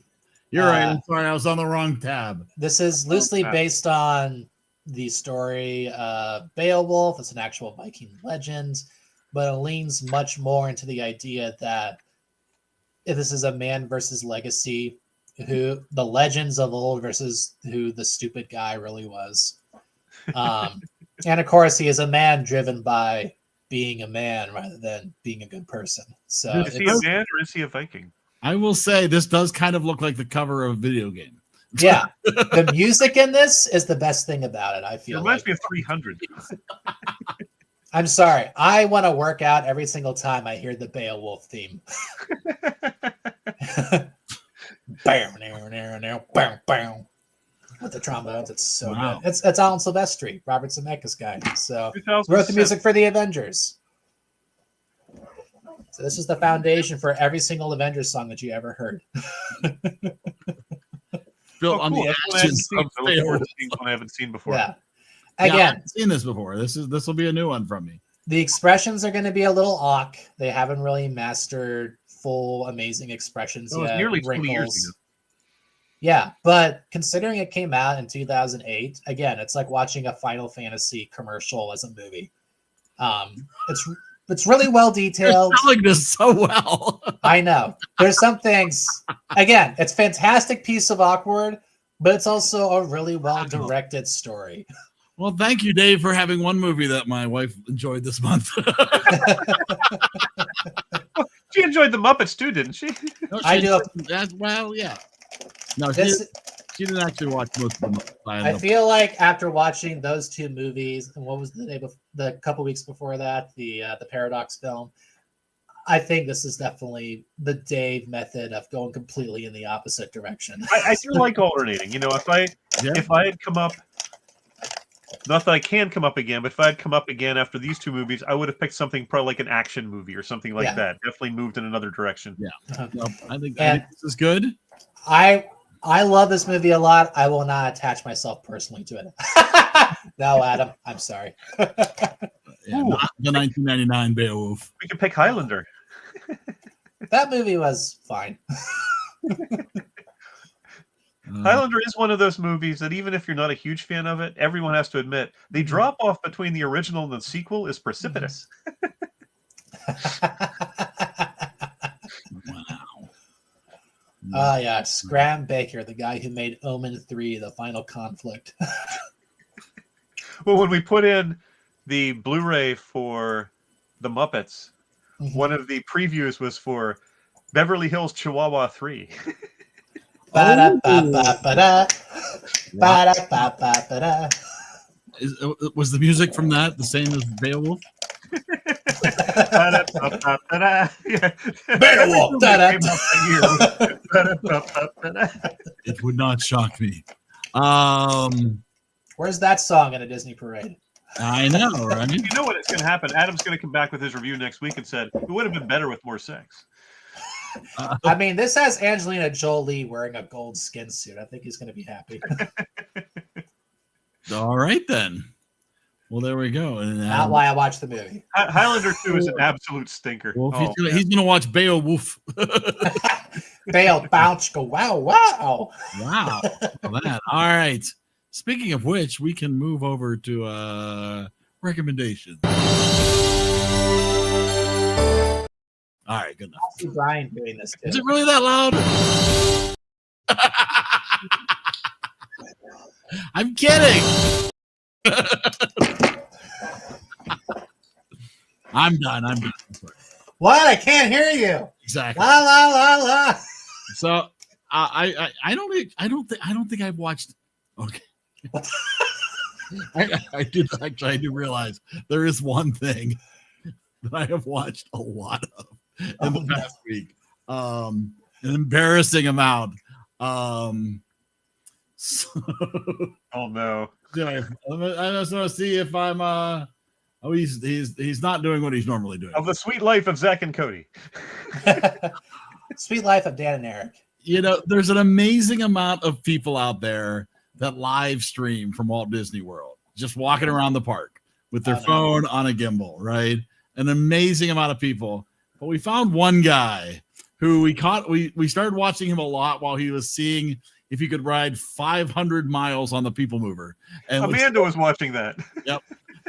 You're right. I'm sorry. I was on the wrong tab. This is loosely based on the story Beowulf. It's an actual Viking legend, but it leans much more into the idea that if this is a man versus legacy, who the legends of old versus who the stupid guy really was. And of course, he is a man driven by being a man rather than being a good person. So is he a man or is he a Viking? I will say this does kind of look like the cover of a video game. Yeah, the music in this is the best thing about it. I feel it reminds me of 300. I'm sorry. I want to work out every single time I hear the Beowulf theme. Bam, now, bam, bam. With the trombones, it's so good. It's Alan Silvestri, Robert Zemeckis guy. So wrote the music for the Avengers. So this is the foundation for every single Avengers song that you ever heard. built Oh, on cool. the That's one I haven't ashes seen. of I look forward Beowulf. to seeing one I haven't seen before. Yeah. Yeah, I Again, haven't seen this before. This will be a new one from me. the expressions are going to be a little awk. They haven't really mastered full amazing expressions That was yet. nearly 20 years Wrinkles. ago. Yeah, but considering it came out in 2008, again, it's like watching a Final Fantasy commercial as a movie. It's really well You're detailed. selling this so well. I know. There's some things. Again, it's a fantastic piece of awkward, but it's also a really well directed story. Well, thank you, Dave, for having one movie that my wife enjoyed this month. She enjoyed the Muppets too, didn't she? No, I do. Well, yeah. No, This, she didn't actually watch most of them. I feel like after watching those two movies, and what was the day before, the couple weeks before that, the Paradox film, I think this is definitely the Dave method of going completely in the opposite direction. I do like alternating. You know, if I had come up, not that I can come up again, but if I had come up again after these two movies, I would have picked something probably like an action movie or something like that. Definitely moved in another direction. Yeah. No, I think this is good. I love this movie a lot. I will not attach myself personally to it. No, Adam, I'm sorry. Yeah, not the 1999 Beowulf. We could pick Highlander. That movie was fine. Highlander is one of those movies that even if you're not a huge fan of it, everyone has to admit the drop off between the original and the sequel is precipitous. Wow. Oh yeah, Graham Baker, the guy who made Omen 3, The Final Conflict. Well, when we put in the Blu-ray for the Muppets, one of the previews was for Beverly Hills Chihuahua 3. Ba-da-ba-ba-ba-da. Ba-da-ba-ba-ba-da. Was the music from that the same as Beowulf? Beowulf, da-da. It would not shock me. Where's that song in a Disney parade? I know, right? You know what? It's going to happen. Adam's going to come back with his review next week and said it would have been better with more sex. I mean, this has Angelina Jolie wearing a gold skin suit. I think he's going to be happy. All right, then. Well, there we go. And, Not why I watched the movie. Highlander 2 is an absolute stinker. Well, he's gonna watch Beowulf. Bale bounce, go wow, wow. Wow. Well, that. All right. Speaking of which, we can move over to recommendations. All right, good enough. I see Brian doing this too. Is it really that loud? I'm kidding. I'm done. What? I can't hear you. Exactly. La la la la. So I don't think I've watched. Okay. I do realize there is one thing that I have watched a lot of in the past week. An embarrassing amount. So, Oh no. I just want to see if I'm oh, he's not doing what he's normally doing. Of the Sweet Life of Zach and Cody. Sweet Life of Dan and Eric. You know, there's an amazing amount of people out there that live stream from Walt Disney World, just walking around the park with their phone on a gimbal, right? An amazing amount of people. But we found one guy who we started watching him a lot while he was seeing if he could ride 500 miles on the People Mover. And Amanda was watching that. Yep.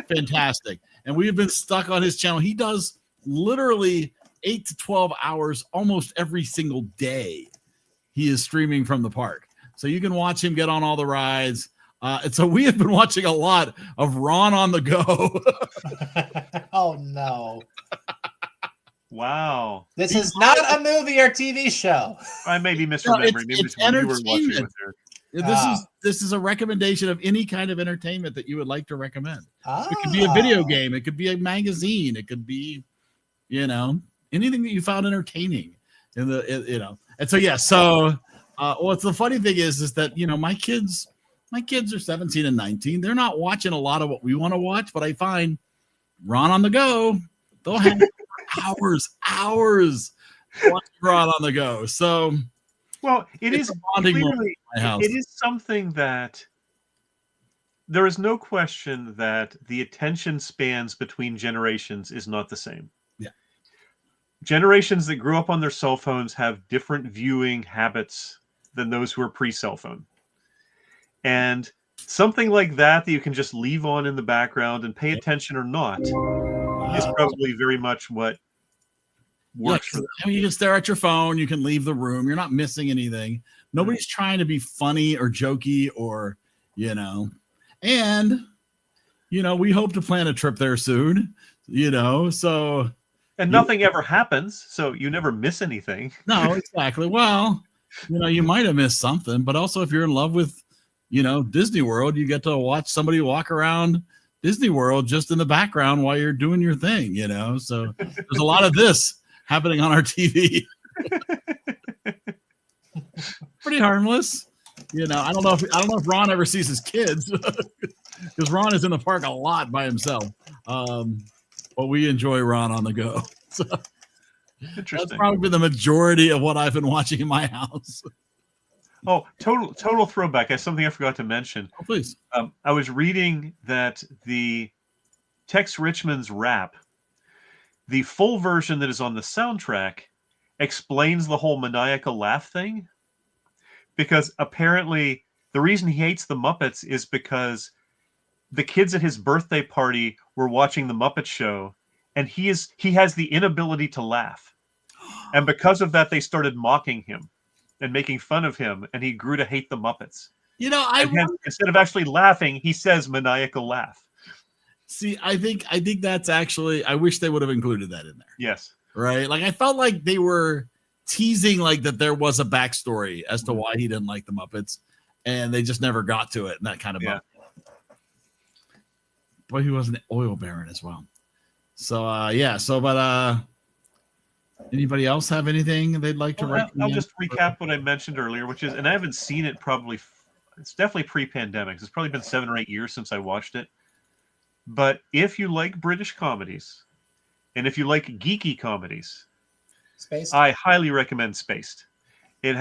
Fantastic. And we've been stuck on his channel. He does literally 8 to 12 hours almost every single day. He is streaming from the park. So you can watch him get on all the rides. And so we have been watching a lot of Ron on the Go. Oh, no. Wow. This is not a movie or TV show. I may be misremembering. Maybe it's when you were watching it with her. This is a recommendation of any kind of entertainment that you would like to recommend. It could be a Oh. video game. It could be a magazine. It could be, anything that you found entertaining. And so yeah. So what's the funny thing is that my kids are 17 and 19. They're not watching a lot of what we want to watch, but I find Ron on the Go. They'll have hours watching Ron on the Go. So Well, it It's is a bonding moment clearly in my house. it is something that there is no question that the attention spans between generations is not the same. Yeah. Generations that grew up on their cell phones have different viewing habits than those who are pre-cell phone. And something like that you can just leave on in the background and pay attention or not is probably very much what Yeah, works for them. I mean, you can stare at your phone, you can leave the room, you're not missing anything. Nobody's trying to be funny or jokey or, and we hope to plan a trip there soon, so And nothing ever happens, so you never miss anything. no, exactly. Well, you might have missed something, but also if you're in love with, Disney World, you get to watch somebody walk around Disney World just in the background while you're doing your thing, so there's a lot of this happening on our TV. Pretty harmless. I don't know if Ron ever sees his kids because Ron is in the park a lot by himself. But we enjoy Ron on the go. So Interesting. that's probably been the majority of what I've been watching in my house. Oh, total throwback. That's something I forgot to mention. Oh, please. I was reading that the Tex Richmond's rap, the full version that is on the soundtrack, explains the whole maniacal laugh thing. Because apparently the reason he hates the Muppets is because the kids at his birthday party were watching the Muppet Show, and he has the inability to laugh. And because of that, they started mocking him and making fun of him, and he grew to hate the Muppets. Instead of actually laughing, he says maniacal laugh. See, I think that's actually, I wish they would have included that in there. Yes. Right? Like, I felt like they were teasing like that there was a backstory as to why he didn't like the Muppets, and they just never got to it, and that kind of bummed. Boy, he was an oil baron as well. So anybody else have anything they'd like to recommend? I'll just recap what I mentioned earlier, which is, and I haven't seen it it's definitely pre-pandemic. It's probably been 7 or 8 years since I watched it. But if you like British comedies, and if you like geeky comedies, Spaced. I highly recommend Spaced. It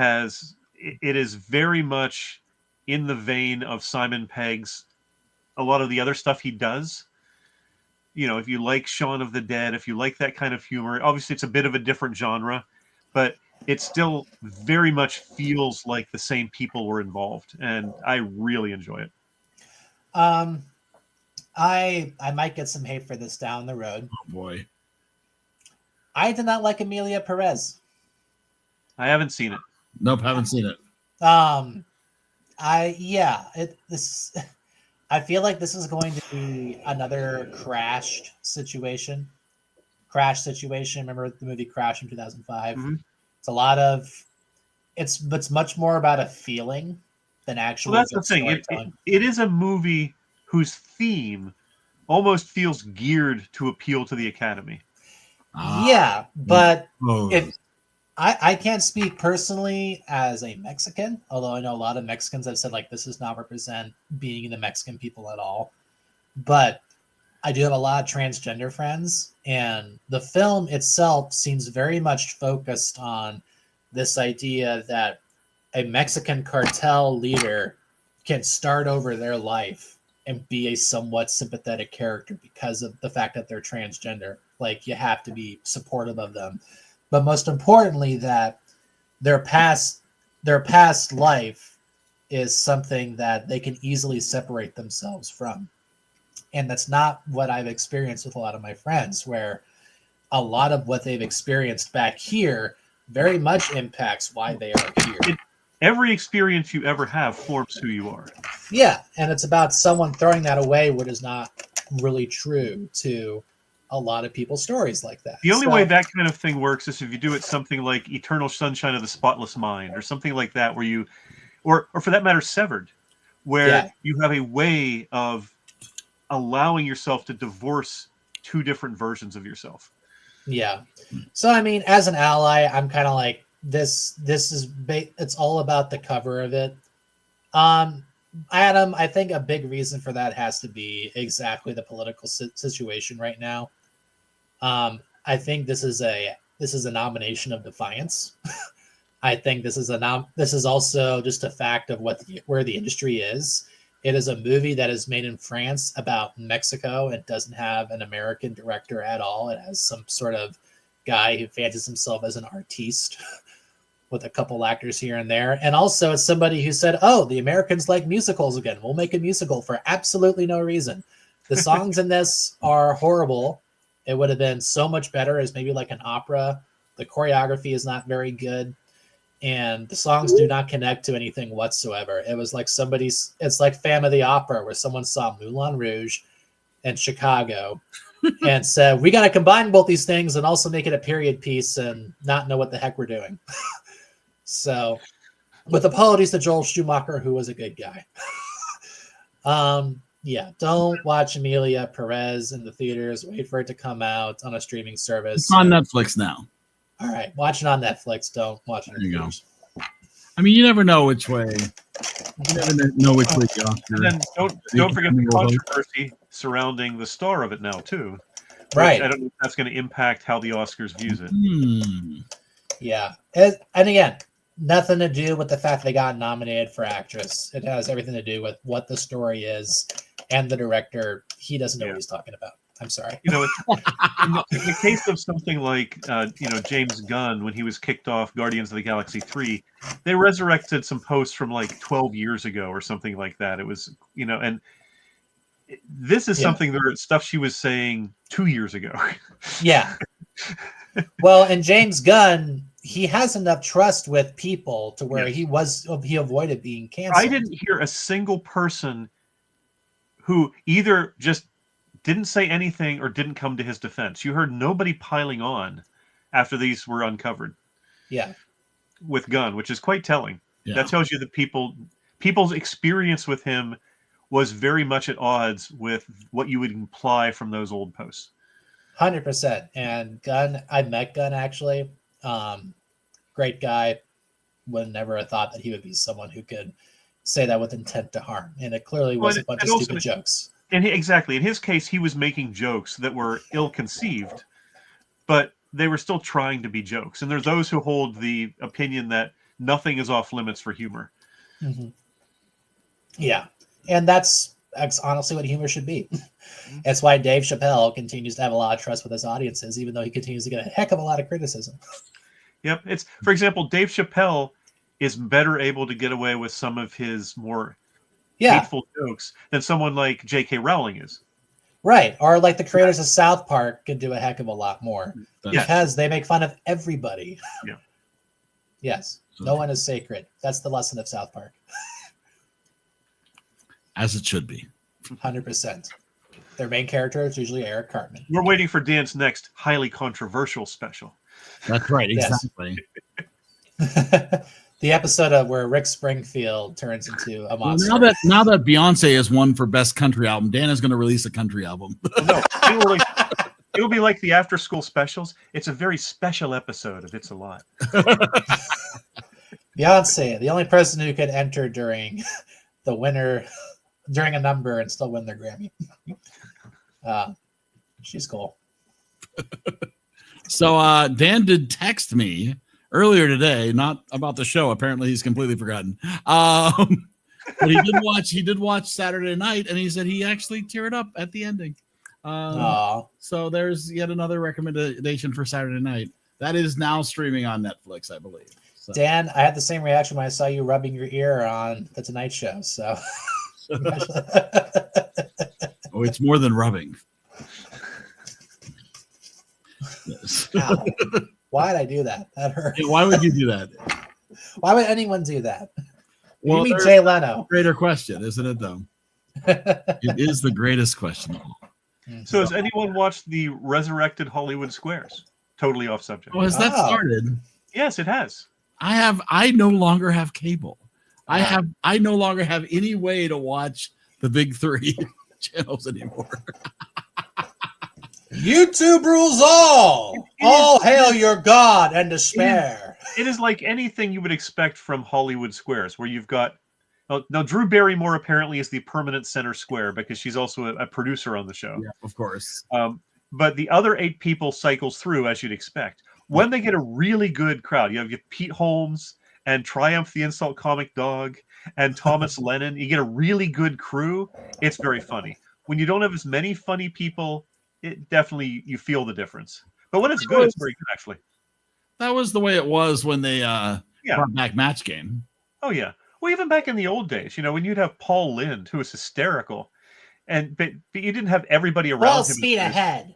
is very much in the vein of Simon Pegg's, a lot of the other stuff he does. If you like Shaun of the Dead, if you like that kind of humor, obviously it's a bit of a different genre, but it still very much feels like the same people were involved, and I really enjoy it. I might get some hate for this down the road. Oh boy. I did not like Emilia Perez. I haven't seen it. Nope, haven't seen it. I feel like this is going to be another Crash situation. Remember the movie Crash in 2005? Mm-hmm. It's much more about a feeling than actual. Well, that's the thing. It is a movie whose theme almost feels geared to appeal to the Academy. Yeah, but if I can't speak personally as a Mexican, although I know a lot of Mexicans have said like this does not represent being the Mexican people at all. But I do have a lot of transgender friends, and the film itself seems very much focused on this idea that a Mexican cartel leader can start over their life and be a somewhat sympathetic character because of the fact that they're transgender. Like, you have to be supportive of them. But most importantly, that their past life is something that they can easily separate themselves from. And that's not what I've experienced with a lot of my friends, where a lot of what they've experienced back here very much impacts why they are here. Every experience you ever have forms who you are. Yeah, and it's about someone throwing that away, what is not really true to a lot of people's stories like that. The only way that kind of thing works is if you do it something like Eternal Sunshine of the Spotless Mind, or something like that, where you, or for that matter, Severed, where you have a way of allowing yourself to divorce two different versions of yourself. Yeah. So, I mean, as an ally, I'm kind of like, this is, it's all about the cover of it. Adam, I think a big reason for that has to be exactly the political situation right now. I think this is a nomination of defiance. I think this is also just a fact of where the industry is. It is a movie that is made in France about Mexico. It doesn't have an American director at all. It has some sort of guy who fancies himself as an artiste with a couple actors here and there. And also it's somebody who said, oh, the Americans like musicals again. We'll make a musical for absolutely no reason. The songs in this are horrible. It would have been so much better as maybe like an opera. The choreography is not very good. And the songs do not connect to anything whatsoever. It was like it's like Phantom of the Opera, where someone saw Moulin Rouge and Chicago and said, we got to combine both these things and also make it a period piece and not know what the heck we're doing. So, with apologies to Joel Schumacher, who was a good guy. Yeah, don't watch Emilia Perez in the theaters. Wait for it to come out on a streaming service. It's on Netflix now. All right, watch it on Netflix. Don't watch it. There you go. I mean, you never know which way. You never know which way the Oscar. And then don't forget the controversy surrounding the star of it now too. Right. I don't know if that's going to impact how the Oscars views it. Yeah, and again, nothing to do with the fact they got nominated for actress. It has everything to do with what the story is and the director. He doesn't know what he's talking about. I'm sorry. You know, in the case of something like, James Gunn, when he was kicked off Guardians of the Galaxy 3, they resurrected some posts from like 12 years ago or something like that. It was, and this is something stuff she was saying 2 years ago. Yeah. Well, and James Gunn, he has enough trust with people to where he avoided being canceled. I didn't hear a single person who either just didn't say anything or didn't come to his defense. You heard nobody piling on after these were uncovered. Yeah. With Gunn, which is quite telling. Yeah. That tells you that people's experience with him was very much at odds with what you would imply from those old posts. 100%. And Gunn, I met Gunn actually. Great guy. Would never have thought that he would be someone who could say that with intent to harm. And it clearly was a bunch of stupid jokes. And exactly. In his case, he was making jokes that were ill-conceived, but they were still trying to be jokes. And there's those who hold the opinion that nothing is off limits for humor. Mm-hmm. Yeah. And that's honestly what humor should be. That's why Dave Chappelle continues to have a lot of trust with his audiences, even though he continues to get a heck of a lot of criticism. Yep. For example, Dave Chappelle is better able to get away with some of his more hateful jokes than someone like J.K. Rowling is. Right. Or like the creators of South Park could do a heck of a lot more because they make fun of everybody. Yeah. Yes. No one is sacred. That's the lesson of South Park. As it should be. 100%. Their main character is usually Eric Cartman. We're waiting for Dan's next highly controversial special. That's right. Exactly. The episode of where Rick Springfield turns into a monster. Now that Beyonce has won for best country album, Dan is going to release a country album. No, it will be like the after school specials. It's a very special episode of It's a Lot. Beyonce, the only person who could enter during a number and still win their Grammy. She's cool. So Dan did text me earlier today, not about the show. Apparently, he's completely forgotten. But he did watch Saturday Night, and he said he actually teared up at the ending. So there's yet another recommendation for Saturday Night. That is now streaming on Netflix, I believe. So. Dan, I had the same reaction when I saw you rubbing your ear on the Tonight Show. So, oh, it's more than rubbing. Yes. Why did I do that? That hurt. Yeah, why would you do that? Why would anyone do that? Well, you mean Jay Leno? Greater question, isn't it, though? It is the greatest question of all. So has anyone watched the Resurrected Hollywood Squares? Totally off subject. Oh, has that started? Yes, it has. I no longer have cable. I no longer have any way to watch the big three channels anymore. YouTube rules all. All hail your God and despair. It is like anything you would expect from Hollywood Squares, where you've got now Drew Barrymore apparently is the permanent center square because she's also a producer on the show. Yeah, of course. But the other 8 people cycles through as you'd expect. when they get a really good crowd, you have Pete Holmes and Triumph the Insult Comic Dog and Thomas Lennon, you get a really good crew, it's very funny. When you don't have as many funny people, it definitely, you feel the difference. But when it's good, it's very good, actually. That was the way it was when they brought back Match Game. Oh, yeah. Well, even back in the old days, when you'd have Paul Lynde, who was hysterical, but you didn't have everybody around him. Full speed ahead.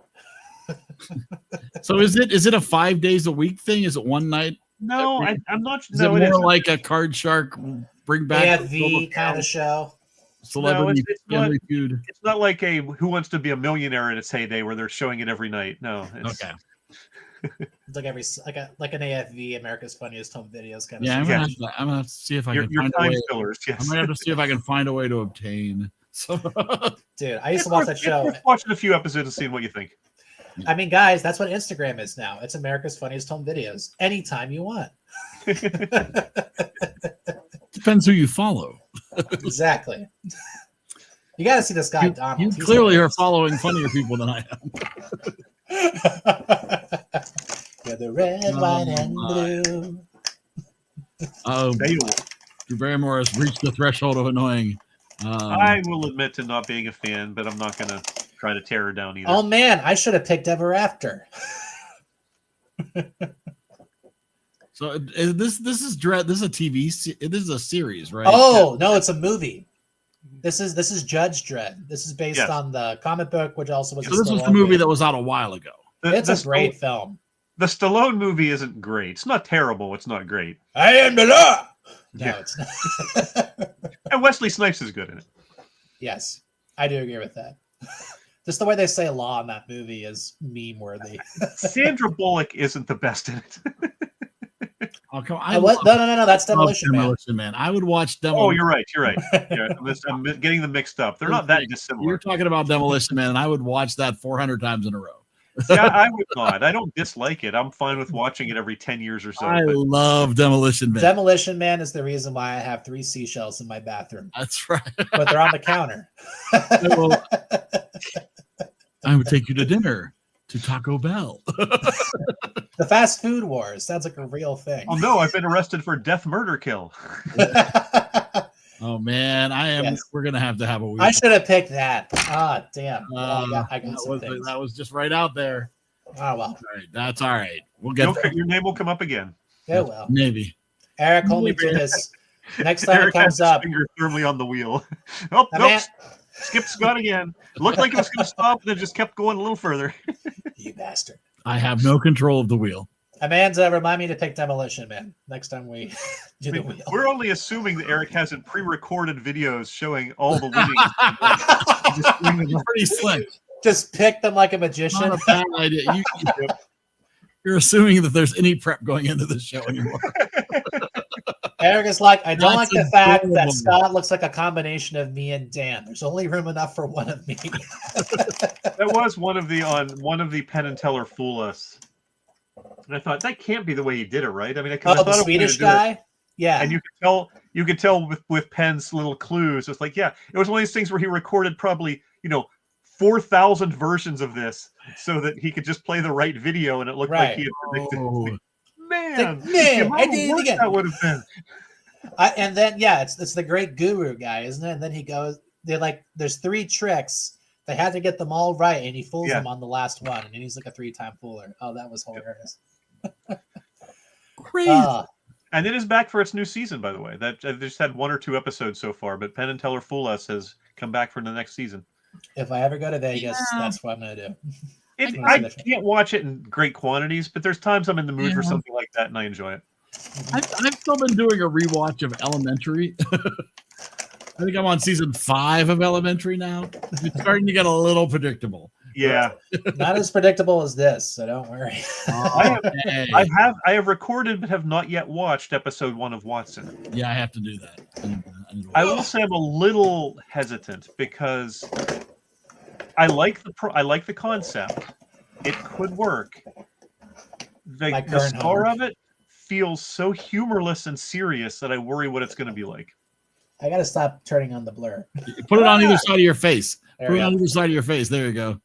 So is it a 5 days a week thing? Is it one night? No, I'm not. Is it more like a Card Shark bring back AFV kind of show? Celebrity Family Feud. It's not like a Who Wants to Be a Millionaire in its heyday where they're showing it every night. No. Okay. It's like an AFV, America's Funniest Home Videos kind of. Yeah, stuff. I'm gonna have to see if I can Your find time a way. fillers, yes. I'm gonna have to see if I can find a way to obtain. So, dude, I used to watch that show. Watching a few episodes and seeing what you think. I mean, guys, that's what Instagram is now. It's America's Funniest Home Videos. Anytime you want. Depends who you follow. Exactly. You got to see this guy, Donald. You clearly are following funnier people than I am. You're the red, white, and blue. Drew Barrymore has reached the threshold of annoying. I will admit to not being a fan, but I'm not going to try to tear her down either. Oh man, I should have picked Ever After. So this is Dread. This is a TV. This is a series, right? Oh no, it's a movie. This is Judge Dredd. This is based on the comic book, which also was. So this was the movie that was out a while ago. It's a great film. The Stallone movie isn't great. It's not terrible. It's not great. I am the law. No, it's not. And Wesley Snipes is good in it. Yes, I do agree with that. Just the way they say law in that movie is meme worthy. Sandra Bullock isn't the best in it. Oh, come on. No. That's Demolition Man. I would watch Demolition. Oh, you're right. Yeah, I'm getting them mixed up. They're not that dissimilar. You're talking about Demolition Man, and I would watch that 400 times in a row. Yeah, I would not. I don't dislike it. I'm fine with watching it every 10 years or so. I love Demolition Man. Demolition Man is the reason why I have 3 seashells in my bathroom. That's right. But they're on the counter. I would take you to dinner to Taco Bell. The fast food wars sounds like a real thing. Oh no, I've been arrested for death, murder, kill. Oh man, I am. Yes. We're gonna have to have a week. I should have picked that. Ah, damn. I got that was just right out there. Oh well. All right, that's all right. We'll get your name will come up again. Yeah, well. Maybe. Eric, hold me to this. Next time Eric it comes up, finger firmly on the wheel. Oh, nope. Skipped Scott again. It looked like it was going to stop, and then just kept going a little further. You bastard. I have no control of the wheel. Amanda, remind me to pick Demolition Man next time we do the wheel. We're only assuming that Eric hasn't pre-recorded videos showing all the winnings. Pretty slick. Just pick them like a magician. Not a bad idea. You're assuming that there's any prep going into the show anymore. Eric is like, I don't like the fact that Scott looks like a combination of me and Dan. There's only room enough for one of me. That was one of the Penn and Teller Fool Us. And I thought that can't be the way he did it, right? I mean, I thought the Swedish guy, yeah. And you could tell with Penn's little clues. It's like, yeah, it was one of these things where he recorded probably 4,000 versions of this so that he could just play the right video, and it looked like he had predicted. Oh. Man, I did it again. That would have been. And then it's the great guru guy, isn't it? And then he goes, there's 3 tricks. They had to get them all right, and he fools them on the last one, and he's like a 3-time fooler. Oh, that was hilarious. Crazy. And it is back for its new season, by the way. That I've just had 1 or 2 episodes so far, but Penn and Teller Fool Us has come back for the next season. If I ever go to Vegas, that's what I'm going to do. I can't watch it in great quantities, but there's times I'm in the mood for something like that, and I enjoy it. I've still been doing a rewatch of Elementary. I think I'm on season 5 of Elementary now. It's starting to get a little predictable. Yeah, not as predictable as this, so don't worry. I have recorded but have not yet watched episode 1 of Watson. Yeah, I have to do that. I will say I'm a little hesitant because I like the concept. It could work. The star of it feels so humorless and serious that I worry what it's going to be like. I got to stop turning on the blur. Put it on either side of your face. Put it on either side of your face. There you go.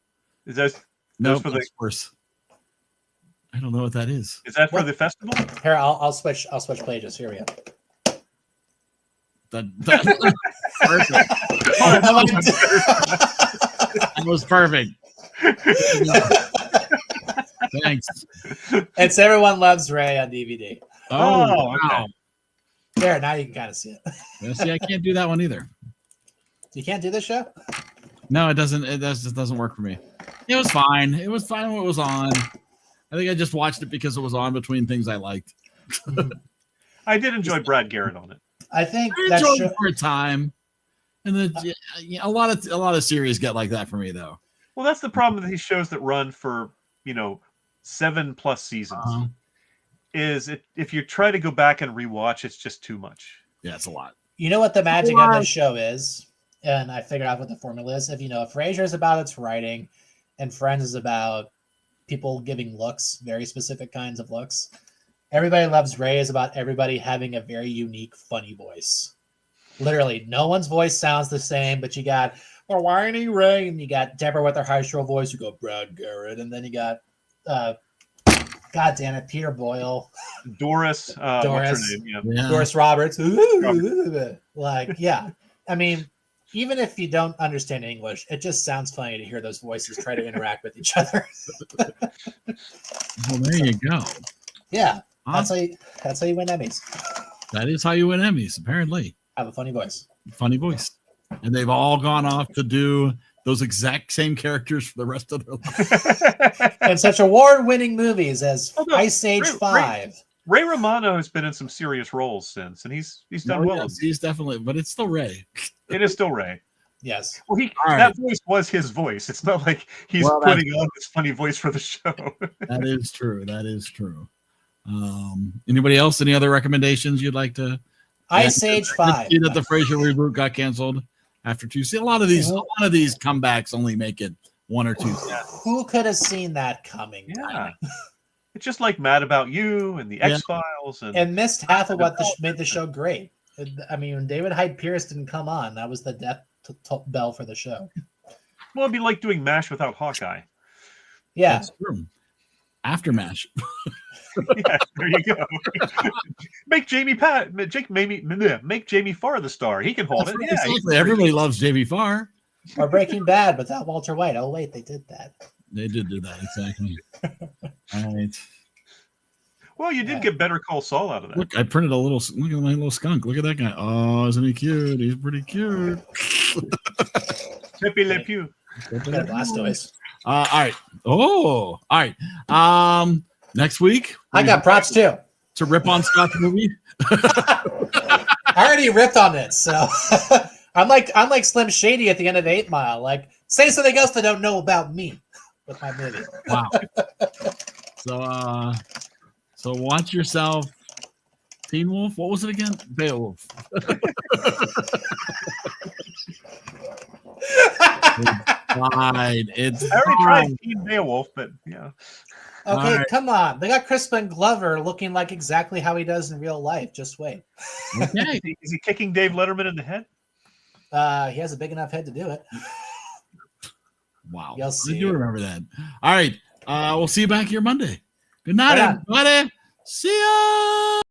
Is that nope, that's worse. I don't know what that is. Is that for What? the festival? Here, I'll switch pages. Here we go. That's perfect. That was perfect. Thanks. It's Everyone Loves Ray on DVD. Oh, okay. wow. There, now you can kind of see it. Yeah, see, I can't do that one either. You can't do this show? No, it doesn't. It just doesn't work for me. It was fine. It was fine when it was on. I think I just watched it because it was on between things I liked. I did enjoy Brad Garrett on it. I think I that enjoyed show, it for a time, and then a lot of series get like that for me though. Well, that's the problem with these shows that run for 7+ seasons. Uh-huh. Is if you try to go back and rewatch, it's just too much. Yeah, it's a lot. you know what the magic of this show is, and I figured out what the formula is. If Frasier is about its writing, and Friends is about people giving looks, very specific kinds of looks. Everybody Loves Ray is about everybody having a very unique, funny voice. Literally, no one's voice sounds the same, but you got the whiny Ray, and you got Deborah with her high shrill voice. You go Brad Garrett, and then you got, God damn it, Peter Boyle, Doris. What's her name? Yeah. Doris Roberts. Like, yeah. I mean, even if you don't understand English, it just sounds funny to hear those voices try to interact with each other. Well, there you go. Yeah. Awesome. That's how you win Emmys. That is how you win Emmys, apparently. Have a funny voice. Funny voice. And they've all gone off to do those exact same characters for the rest of their life. And such award-winning movies as Oh, no. Ice Age 5. Ray Romano has been in some serious roles since, and he's done well. Yes, he's definitely, but it's still Ray. It is still Ray. Yes. Well, All that voice was his voice. It's not like he's putting on this funny voice for the show. That is true. That is true. Anybody else? Any other recommendations you'd like to? Ice Age 5. See that the Frasier reboot got canceled after 2. See, a lot of these comebacks only make it 1 or 2. Who could have seen that coming? Yeah. It's just like Mad About You and the X-Files. And missed half of what made the show great. I mean, when David Hyde Pierce didn't come on, that was the death bell for the show. Well, it'd be like doing MASH without Hawkeye. Yeah. That's true. After MASH. Yeah, there you go. Make Jamie Farr the star. He can hold it. Yeah, Exactly. Everybody loves Jamie Farr. Or Breaking Bad without Walter White. Oh, wait, they did that. They did do that, exactly. All right. Well, you did get Better Call Saul out of that. Look, I printed a little. Look at my little skunk. Look at that guy. Oh, isn't he cute? He's pretty cute. Pepe Le Pew. Got Blastoise. All right. Oh, all right. Next week, I got props too. to rip on Scott's movie. I already ripped on it, so I'm like Slim Shady at the end of 8 Mile. Like, say something else they don't know about me with my movie. Wow. So watch yourself. Teen Wolf. What was it again? Beowulf. It's I already tried Teen Beowulf, but yeah. Okay, right. come on. They got Crispin Glover looking like exactly how he does in real life. Just wait. Okay. Is he kicking Dave Letterman in the head? He has a big enough head to do it. Wow. You'll I see. do remember that. All right. We'll see you back here Monday. Good night, Right on. everybody. See ya.